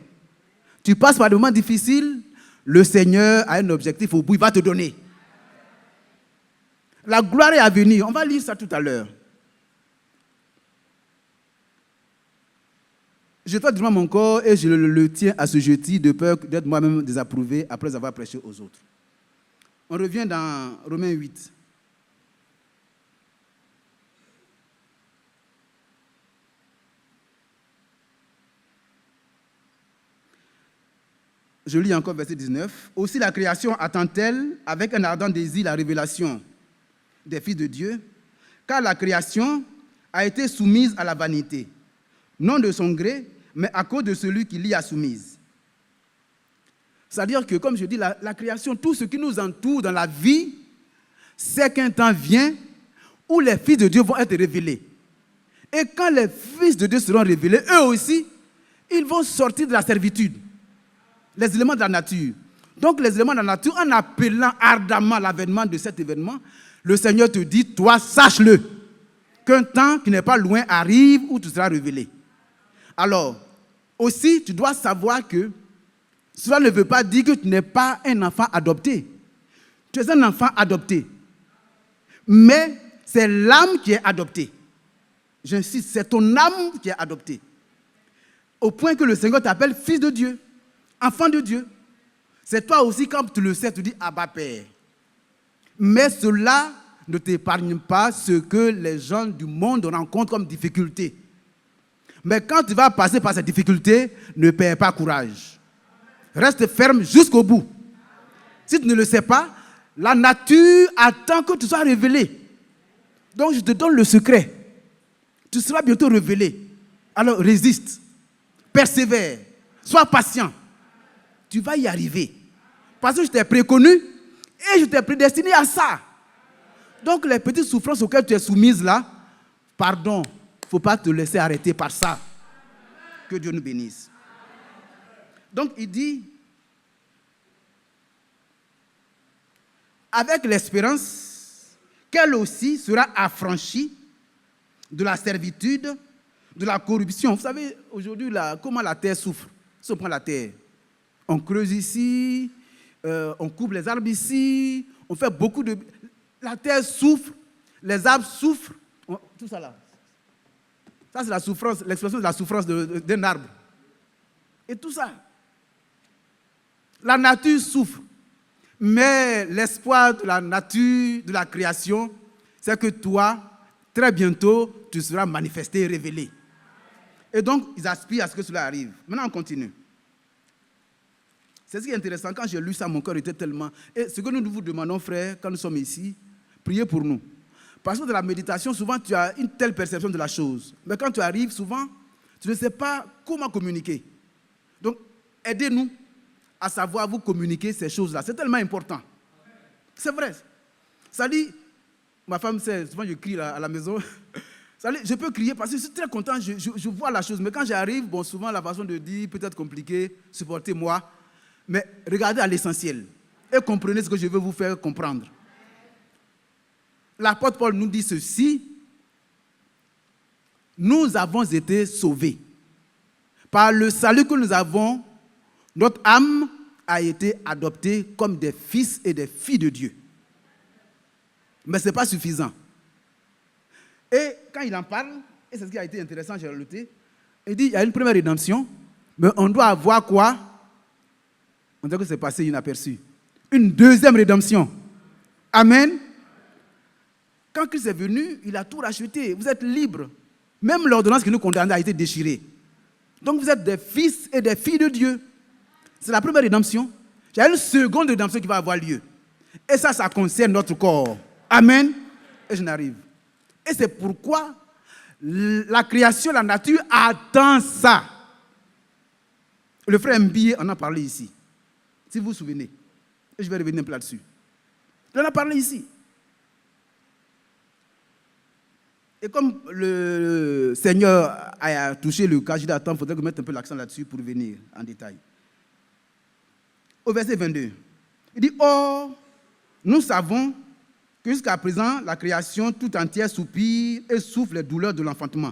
Tu passes par des moments difficiles, le Seigneur a un objectif au bout, il va te donner. La gloire est à venir. On va lire ça tout à l'heure. Je dois dire mon corps et je le tiens à ce jeudi de peur d'être moi-même désapprouvé après avoir prêché aux autres. On revient dans Romains 8. Je lis encore verset 19. Aussi la création attend-elle avec un ardent désir la révélation des fils de Dieu, car la création a été soumise à la vanité, non de son gré, mais à cause de celui qui l'y a soumise. C'est-à-dire que, comme je dis, la création, tout ce qui nous entoure dans la vie, c'est qu'un temps vient où les fils de Dieu vont être révélés. Et quand les fils de Dieu seront révélés, eux aussi, ils vont sortir de la servitude. Les éléments de la nature. Donc les éléments de la nature, en appelant ardemment l'avènement de cet événement, le Seigneur te dit, toi, sache-le, qu'un temps qui n'est pas loin arrive où tu seras révélé. Alors, aussi, tu dois savoir que cela ne veut pas dire que tu n'es pas un enfant adopté. Tu es un enfant adopté. Mais c'est l'âme qui est adoptée. J'insiste, c'est ton âme qui est adoptée. Au point que le Seigneur t'appelle fils de Dieu, enfant de Dieu. C'est toi aussi, quand tu le sais, tu dis Abba Père. Mais cela ne t'épargne pas ce que les gens du monde rencontrent comme difficulté. Mais quand tu vas passer par ces difficultés, ne perds pas courage. Reste ferme jusqu'au bout. Si tu ne le sais pas, la nature attend que tu sois révélé. Donc je te donne le secret. Tu seras bientôt révélé. Alors résiste, persévère, sois patient. Tu vas y arriver. Parce que je t'ai préconnu et je t'ai prédestiné à ça. Donc les petites souffrances auxquelles tu es soumise là, pardon, il ne faut pas te laisser arrêter par ça. Que Dieu nous bénisse. Donc il dit, avec l'espérance qu'elle aussi sera affranchie de la servitude, de la corruption. Vous savez, aujourd'hui, comment la terre souffre. Si on prend la terre, on creuse ici, on coupe les arbres ici, on fait beaucoup de... La terre souffre, les arbres souffrent, tout ça là. Ça, c'est la souffrance, l'expression de la souffrance d'un arbre. Et tout ça. La nature souffre. Mais l'espoir de la nature, de la création, c'est que toi, très bientôt, tu seras manifesté et révélé. Et donc, ils aspirent à ce que cela arrive. Maintenant, on continue. C'est ce qui est intéressant. Quand j'ai lu ça, mon cœur était tellement... Et ce que nous vous demandons, frères, quand nous sommes ici, priez pour nous. Parce que dans la méditation, souvent, tu as une telle perception de la chose. Mais quand tu arrives, souvent, tu ne sais pas comment communiquer. Donc, aidez-nous à savoir vous communiquer ces choses-là. C'est tellement important. C'est vrai. Ça dit, ma femme sait, souvent je crie à la maison. Ça dit, je peux crier parce que je suis très content, je vois la chose. Mais quand j'arrive, bon, souvent la façon de dire peut être compliquée, supportez-moi. Mais regardez à l'essentiel et comprenez ce que je veux vous faire comprendre. L'apôtre Paul nous dit ceci. Nous avons été sauvés. Par le salut que nous avons, notre âme a été adoptée comme des fils et des filles de Dieu. Mais ce n'est pas suffisant. Et quand il en parle, et c'est ce qui a été intéressant, j'ai relevé, il dit il y a une première rédemption, mais on doit avoir quoi? On dirait que c'est passé inaperçu. Une deuxième rédemption. Amen. Quand Christ est venu, il a tout racheté. Vous êtes libres. Même l'ordonnance qui nous condamnait a été déchirée. Donc vous êtes des fils et des filles de Dieu. C'est la première rédemption. Il y a une seconde rédemption qui va avoir lieu. Et ça concerne notre corps. Amen. Et je n'arrive. Et c'est pourquoi la création, la nature attend ça. Le frère Mbié en a parlé ici. Si vous vous souvenez. Et je vais revenir un peu là-dessus. Il en a parlé ici. Et comme le Seigneur a touché le cas, il faudrait que je mette un peu l'accent là-dessus pour venir en détail. Au verset 22, il dit, « Or, nous savons que jusqu'à présent, la création tout entière soupire et souffre les douleurs de l'enfantement. »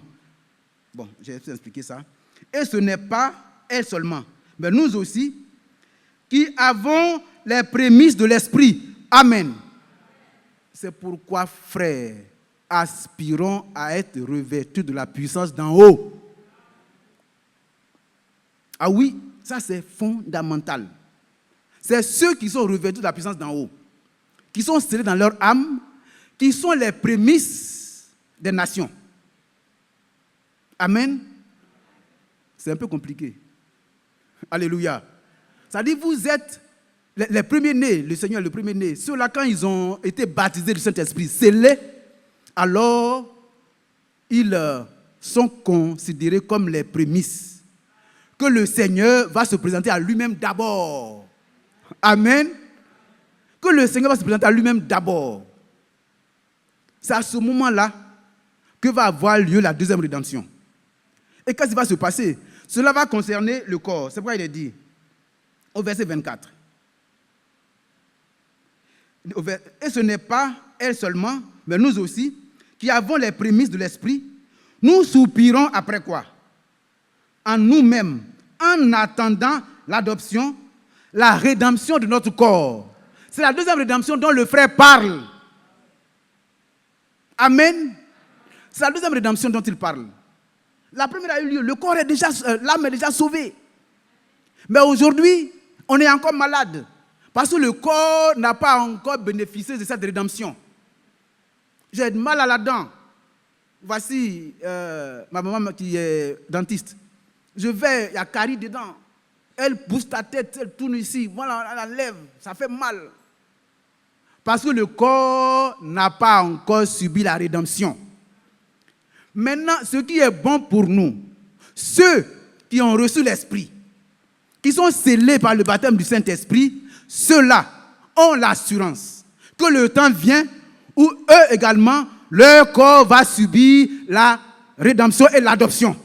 Bon, j'ai expliqué ça. Et ce n'est pas elle seulement, mais nous aussi, qui avons les prémices de l'Esprit. Amen. C'est pourquoi, frères, aspirons à être revêtus de la puissance d'en haut. Ah oui, ça c'est fondamental. C'est ceux qui sont revêtus de la puissance d'en haut, qui sont scellés dans leur âme, qui sont les prémices des nations. Amen. C'est un peu compliqué. Alléluia. Ça dit, vous êtes les premiers-nés, le Seigneur est le premier-né. Ceux-là, quand ils ont été baptisés du Saint-Esprit, scellés, alors ils sont considérés comme les prémices. Que le Seigneur va se présenter à lui-même d'abord. Amen. Que le Seigneur va se présenter à lui-même d'abord. C'est à ce moment-là que va avoir lieu la deuxième rédemption. Et qu'est-ce qui va se passer? Cela va concerner le corps. C'est pourquoi il est dit, au verset 24. Et ce n'est pas elle seulement, mais nous aussi, qui avons les prémices de l'Esprit, nous soupirons après quoi? En nous-mêmes, en attendant l'adoption, la rédemption de notre corps. C'est la deuxième rédemption dont le frère parle. Amen. C'est la deuxième rédemption dont il parle. La première a eu lieu, le corps est déjà, l'âme est déjà sauvée. Mais aujourd'hui, on est encore malade. Parce que le corps n'a pas encore bénéficié de cette rédemption. J'ai mal à la dent. Voici ma maman qui est dentiste. Je vais, il y a carie dedans. Elle pousse ta tête, elle tourne ici. Voilà, elle enlève, ça fait mal. Parce que le corps n'a pas encore subi la rédemption. Maintenant, ce qui est bon pour nous, ceux qui ont reçu l'Esprit, qui sont scellés par le baptême du Saint-Esprit, ceux-là ont l'assurance que le temps vient où eux également, leur corps va subir la rédemption et l'adoption.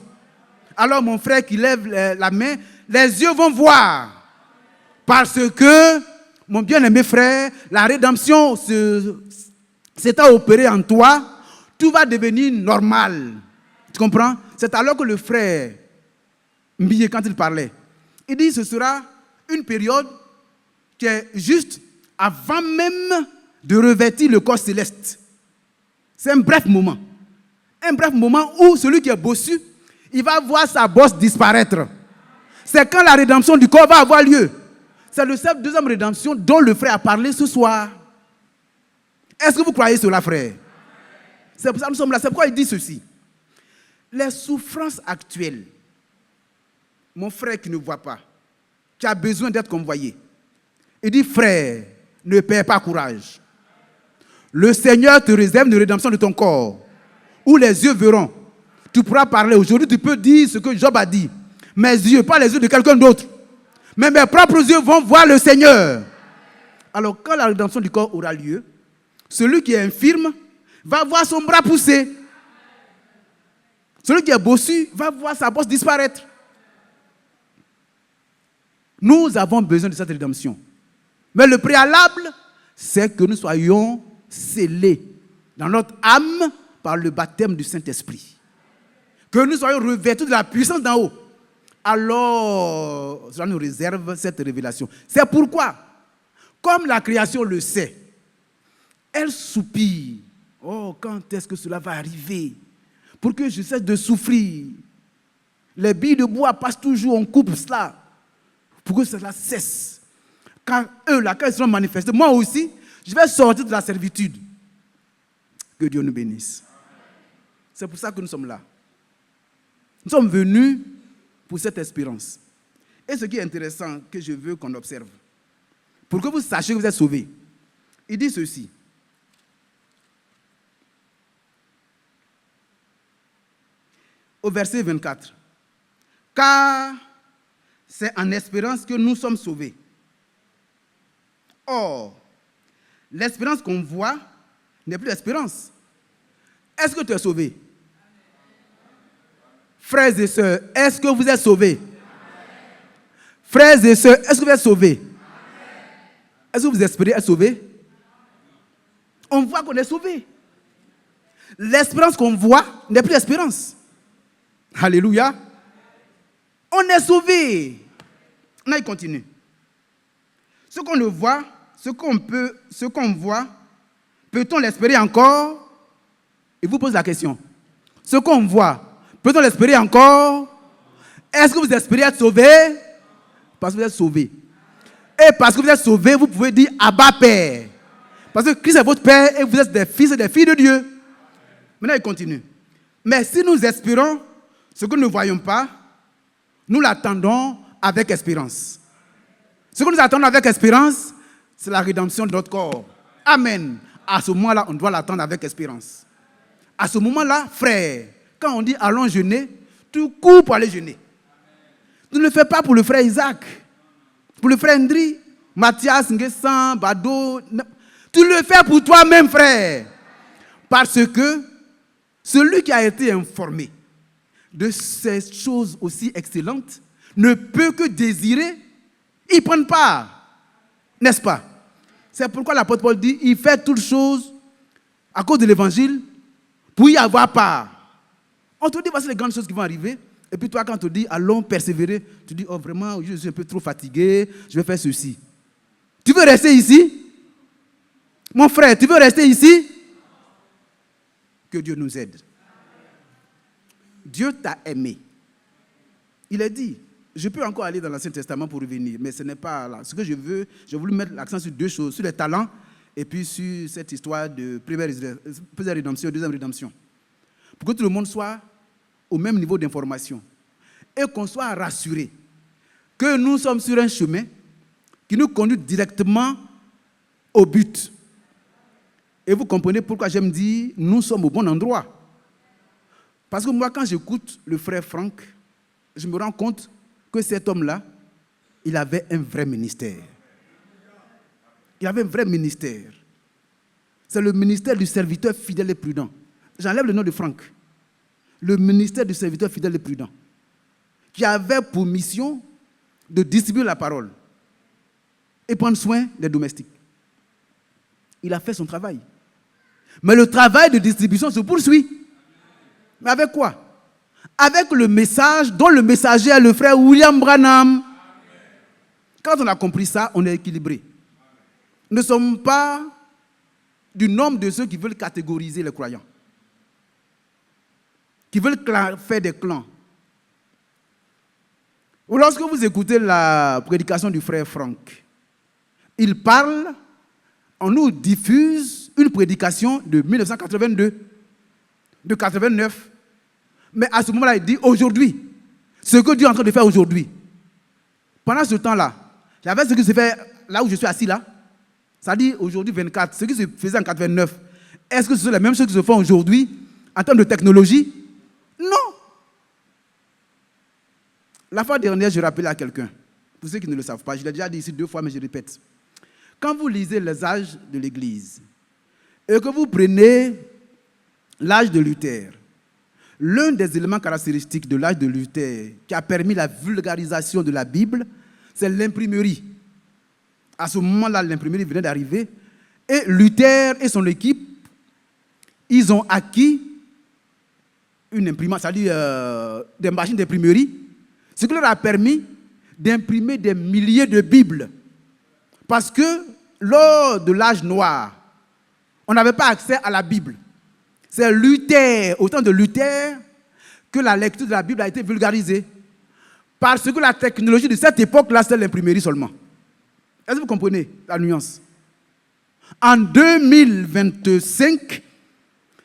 Alors mon frère qui lève la main, les yeux vont voir. Parce que, mon bien-aimé frère, la rédemption s'étant opérée en toi, tout va devenir normal. Tu comprends? C'est alors que le frère Mbié, quand il parlait, il dit que ce sera une période qui est juste avant même de revêtir le corps céleste. C'est un bref moment. Un bref moment où celui qui est bossu, il va voir sa bosse disparaître. C'est quand la rédemption du corps va avoir lieu. C'est la deuxième rédemption dont le frère a parlé ce soir. Est-ce que vous croyez cela, frère? C'est pour ça que nous sommes là. C'est pourquoi il dit ceci. Les souffrances actuelles, mon frère qui ne voit pas, qui a besoin d'être convoyé, il dit, frère, ne perds pas courage. Le Seigneur te réserve une rédemption de ton corps, où les yeux verront. Tu pourras parler. Aujourd'hui, tu peux dire ce que Job a dit. Mes yeux, pas les yeux de quelqu'un d'autre. Mais mes propres yeux vont voir le Seigneur. Alors, quand la rédemption du corps aura lieu, celui qui est infirme va voir son bras pousser. Celui qui est bossu va voir sa bosse disparaître. Nous avons besoin de cette rédemption. Mais le préalable, c'est que nous soyons scellés dans notre âme par le baptême du Saint-Esprit. Que nous soyons revêtus de la puissance d'en haut. Alors, cela nous réserve cette révélation. C'est pourquoi, comme la création le sait, elle soupire. Oh, quand est-ce que cela va arriver? Pour que je cesse de souffrir. Les billes de bois passent toujours, on coupe cela. Pour que cela cesse. Quand eux, là, quand ils seront manifestés, moi aussi, je vais sortir de la servitude. Que Dieu nous bénisse. C'est pour ça que nous sommes là. Nous sommes venus pour cette espérance. Et ce qui est intéressant, que je veux qu'on observe, pour que vous sachiez que vous êtes sauvés, il dit ceci. Au verset 24. Car c'est en espérance que nous sommes sauvés. Or, l'espérance qu'on voit n'est plus l'espérance. Est-ce que tu es sauvé? Frères et sœurs, est-ce que vous êtes sauvés? Frères et sœurs, est-ce que vous êtes sauvés? Est-ce que vous espérez être sauvés? On voit qu'on est sauvés. L'espérance qu'on voit n'est plus l'espérance. Alléluia. On est sauvés. Là, il continue. Ce qu'on le voit, ce qu'on voit, peut-on l'espérer encore? Il vous pose la question. Ce qu'on voit, peut-on l'espérer encore? Est-ce que vous espérez être sauvés? Parce que vous êtes sauvés. Et parce que vous êtes sauvés, vous pouvez dire Abba Père. Parce que Christ est votre Père et vous êtes des fils et des filles de Dieu. Maintenant, il continue. Mais si nous espérons ce que nous ne voyons pas, nous l'attendons avec espérance. Ce que nous attendons avec espérance, c'est la rédemption de notre corps. Amen. À ce moment-là, on doit l'attendre avec espérance. À ce moment-là, frère, quand on dit allons jeûner, tu cours pour aller jeûner. Tu ne le fais pas pour le frère Isaac, pour le frère Ndri, Mathias, Nguessan, Bado. Tu le fais pour toi-même, frère. Parce que celui qui a été informé de ces choses aussi excellentes ne peut que désirer y prendre part. N'est-ce pas? C'est pourquoi l'apôtre Paul dit il fait toutes choses à cause de l'évangile pour y avoir part. On te dit voici les grandes choses qui vont arriver. Et puis toi, quand on te dit allons persévérer, tu dis oh vraiment, je suis un peu trop fatigué, je vais faire ceci. Tu veux rester ici? Mon frère, tu veux rester ici? Que Dieu nous aide. Dieu t'a aimé. Il a dit, je peux encore aller dans l'Ancien Testament pour revenir, mais ce n'est pas là. Ce que je veux, j'ai voulu mettre l'accent sur deux choses, sur les talents et puis sur cette histoire de première rédemption, deuxième rédemption. Pour que tout le monde soit au même niveau d'information et qu'on soit rassuré que nous sommes sur un chemin qui nous conduit directement au but. Et vous comprenez pourquoi j'aime dire nous sommes au bon endroit. Parce que moi, quand j'écoute le frère Franck, je me rends compte que cet homme-là, il avait un vrai ministère. Il avait un vrai ministère. C'est le ministère du serviteur fidèle et prudent. J'enlève le nom de Franck. Le ministère du serviteur fidèle et prudent. Qui avait pour mission de distribuer la parole et prendre soin des domestiques. Il a fait son travail. Mais le travail de distribution se poursuit. Mais avec quoi? Avec le message dont le messager est le frère William Branham. Quand on a compris ça, on est équilibré. Nous ne sommes pas du nombre de ceux qui veulent catégoriser les croyants, qui veulent faire des clans. Ou lorsque vous écoutez la prédication du frère Franck, il parle, on nous diffuse une prédication de 1982, de 89. Mais à ce moment-là, il dit aujourd'hui, ce que Dieu est en train de faire aujourd'hui. Pendant ce temps-là, il y avait ce qui se fait là où je suis assis là. Ça dit aujourd'hui 24, ce qui se faisait en 89. Est-ce que ce sont les mêmes choses qui se font aujourd'hui en termes de technologie? Non. La fois dernière, je rappelais à quelqu'un, pour ceux qui ne le savent pas, je l'ai déjà dit ici 2 fois, mais je répète. Quand vous lisez les âges de l'Église et que vous prenez l'âge de Luther, l'un des éléments caractéristiques de l'âge de Luther qui a permis la vulgarisation de la Bible, c'est l'imprimerie. À ce moment-là, l'imprimerie venait d'arriver et Luther et son équipe, ils ont acquis une imprimante, c'est-à-dire des machines d'imprimerie, ce qui leur a permis d'imprimer des milliers de Bibles. Parce que lors de l'âge noir, on n'avait pas accès à la Bible. C'est Luther, au temps de Luther, que la lecture de la Bible a été vulgarisée. Parce que la technologie de cette époque-là, c'est l'imprimerie seulement. Est-ce que vous comprenez la nuance? En 2025,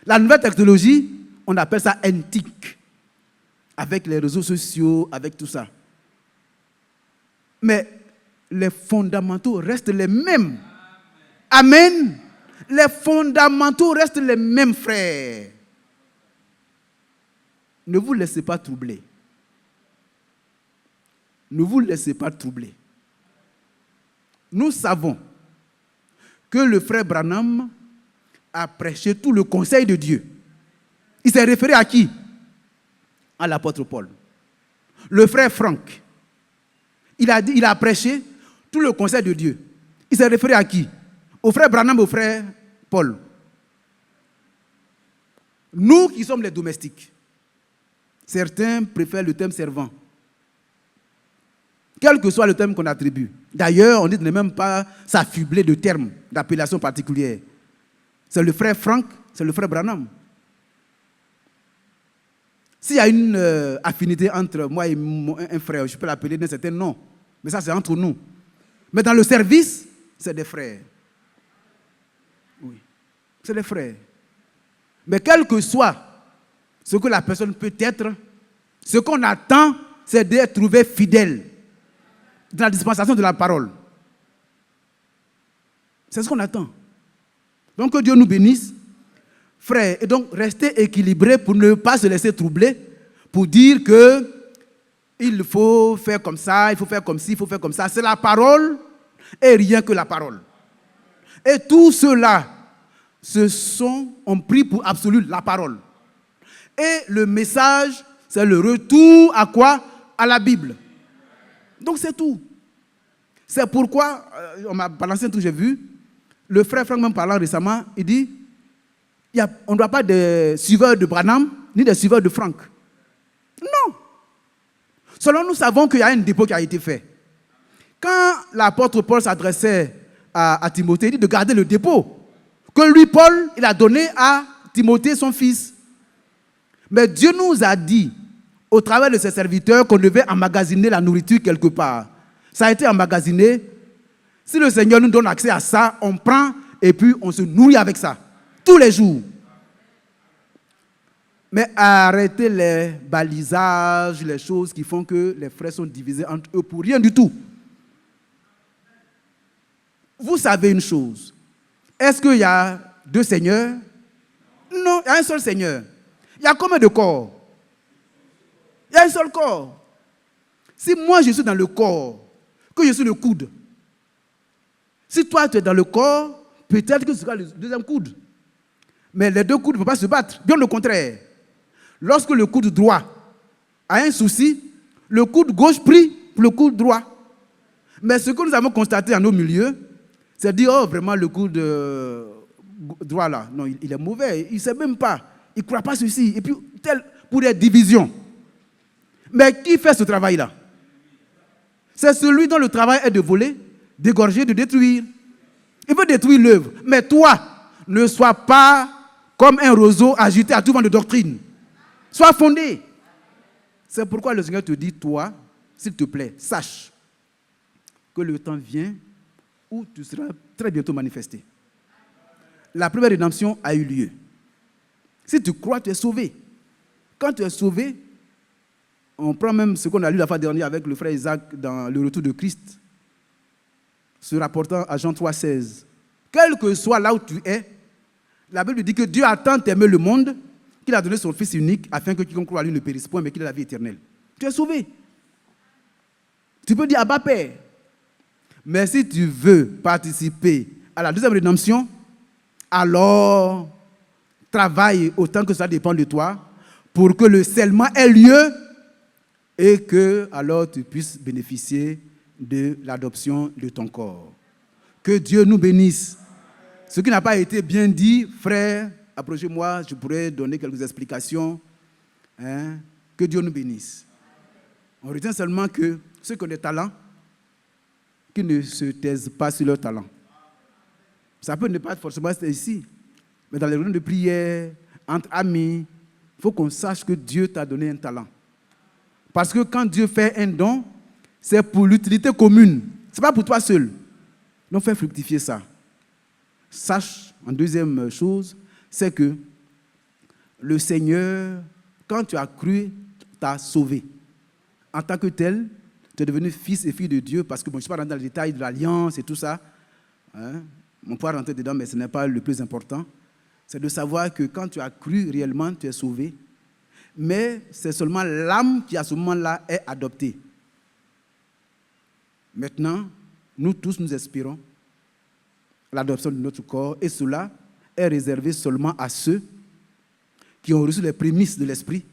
la nouvelle technologie, on appelle ça antique. Avec les réseaux sociaux, avec tout ça. Mais les fondamentaux restent les mêmes. Amen. Les fondamentaux restent les mêmes, frères. Ne vous laissez pas troubler. ne vous laissez pas troubler. Nous savons que le frère Branham a prêché tout le conseil de Dieu. Il s'est référé à qui? À l'apôtre Paul. Le frère Franck, il a prêché tout le conseil de Dieu. Il s'est référé à qui? Au frère Branham, au frère Paul. Nous qui sommes les domestiques, certains préfèrent le terme servant. Quel que soit le terme qu'on attribue. D'ailleurs, on dit de ne même pas s'affubler de termes, d'appellations particulières. C'est le frère Franck, c'est le frère Branham. S'il y a une affinité entre moi et un frère, je peux l'appeler d'un certain nom. Mais ça, c'est entre nous. Mais dans le service, c'est des frères. Oui, c'est des frères. Mais quel que soit ce que la personne peut être, ce qu'on attend, c'est d'être trouvé fidèle dans la dispensation de la parole. C'est ce qu'on attend. Donc que Dieu nous bénisse, frères. Et donc restez équilibrés pour ne pas se laisser troubler, pour dire que il faut faire comme ça, il faut faire comme ci, il faut faire comme ça. C'est la parole et rien que la parole. Et tout cela ont pris pour absolu la parole. Et le message, c'est le retour à quoi? À la Bible. Donc c'est tout. C'est pourquoi, on m'a balancé un truc, j'ai vu, le frère Franck même parlant récemment, il dit, on ne doit pas de suiveurs de Branham, ni des suiveurs de Franck. Non. Selon nous savons qu'il y a un dépôt qui a été fait. Quand l'apôtre Paul s'adressait à Timothée, il dit de garder le dépôt que lui, Paul, il a donné à Timothée, son fils. Mais Dieu nous a dit, au travers de ses serviteurs, qu'on devait emmagasiner la nourriture quelque part. Ça a été emmagasiné. Si le Seigneur nous donne accès à ça, on prend et puis on se nourrit avec ça. Tous les jours. Mais arrêtez les balisages, les choses qui font que les frères sont divisés entre eux pour rien du tout. Vous savez une chose. Est-ce qu'il y a deux seigneurs? Non, il y a un seul Seigneur. Il y a combien de corps? Il y a un seul corps. Si moi je suis dans le corps, que je suis le coude, si toi tu es dans le corps, peut-être que ce sera le deuxième coude. Mais les deux coudes ne peuvent pas se battre. Bien le contraire. Lorsque le coude droit a un souci, le coude gauche prie pour le coude droit. Mais ce que nous avons constaté en nos milieux, c'est de dire, oh vraiment le coude droit là, non, il est mauvais, il ne sait même pas, il ne croit pas ceci. Et puis, pour des divisions. Mais qui fait ce travail-là? C'est celui dont le travail est de voler, d'égorger, de détruire. Il veut détruire l'œuvre. Mais toi, ne sois pas comme un roseau agité à tout vent de doctrine. Sois fondé. C'est pourquoi le Seigneur te dit, toi, s'il te plaît, sache que le temps vient où tu seras très bientôt manifesté. La première rédemption a eu lieu. Si tu crois, tu es sauvé. Quand tu es sauvé, on prend même ce qu'on a lu la fois dernière avec le frère Isaac dans le retour de Christ, se rapportant à Jean 3,16. Quel que soit là où tu es, la Bible dit que Dieu a tant aimé le monde qu'il a donné son Fils unique afin que quiconque croit à lui ne périsse point, mais qu'il ait la vie éternelle. Tu es sauvé. Tu peux dire Abba Père. Mais si tu veux participer à la deuxième rédemption, alors travaille autant que ça dépend de toi pour que le scellement ait lieu et que alors tu puisses bénéficier de l'adoption de ton corps. Que Dieu nous bénisse. Ce qui n'a pas été bien dit, frère, approchez-moi, je pourrais donner quelques explications. Que Dieu nous bénisse. On retient seulement que ceux qui ont des talents, qui ne se taisent pas sur leurs talents. Ça peut ne pas être forcément ici, mais dans les réunions de prière, entre amis, il faut qu'on sache que Dieu t'a donné un talent. Parce que quand Dieu fait un don, c'est pour l'utilité commune. Ce n'est pas pour toi seul. Donc fais fructifier ça. Sache, en deuxième chose, c'est que le Seigneur, quand tu as cru, t'a sauvé. En tant que tel, tu es devenu fils et fille de Dieu, parce que bon, je ne suis pas dans le détail de l'alliance et tout ça. On peut rentrer dedans, mais ce n'est pas le plus important. C'est de savoir que quand tu as cru réellement, tu es sauvé. Mais c'est seulement l'âme qui, à ce moment-là, est adoptée. Maintenant, nous tous, nous espérons l'adoption de notre corps, et cela est réservé seulement à ceux qui ont reçu les prémices de l'Esprit,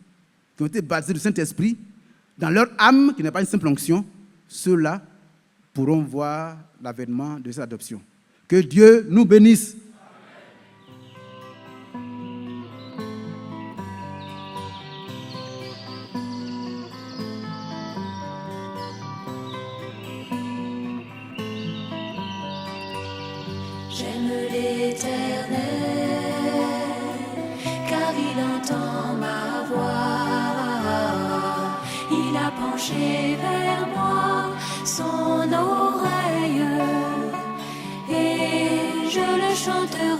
qui ont été baptisés du Saint-Esprit, dans leur âme, qui n'est pas une simple onction. Ceux-là pourront voir l'avènement de cette adoption. Que Dieu nous bénisse. J'aime l'Éternel, car il entend ma voix. Il a penché vers moi son oreille, et je le chanterai.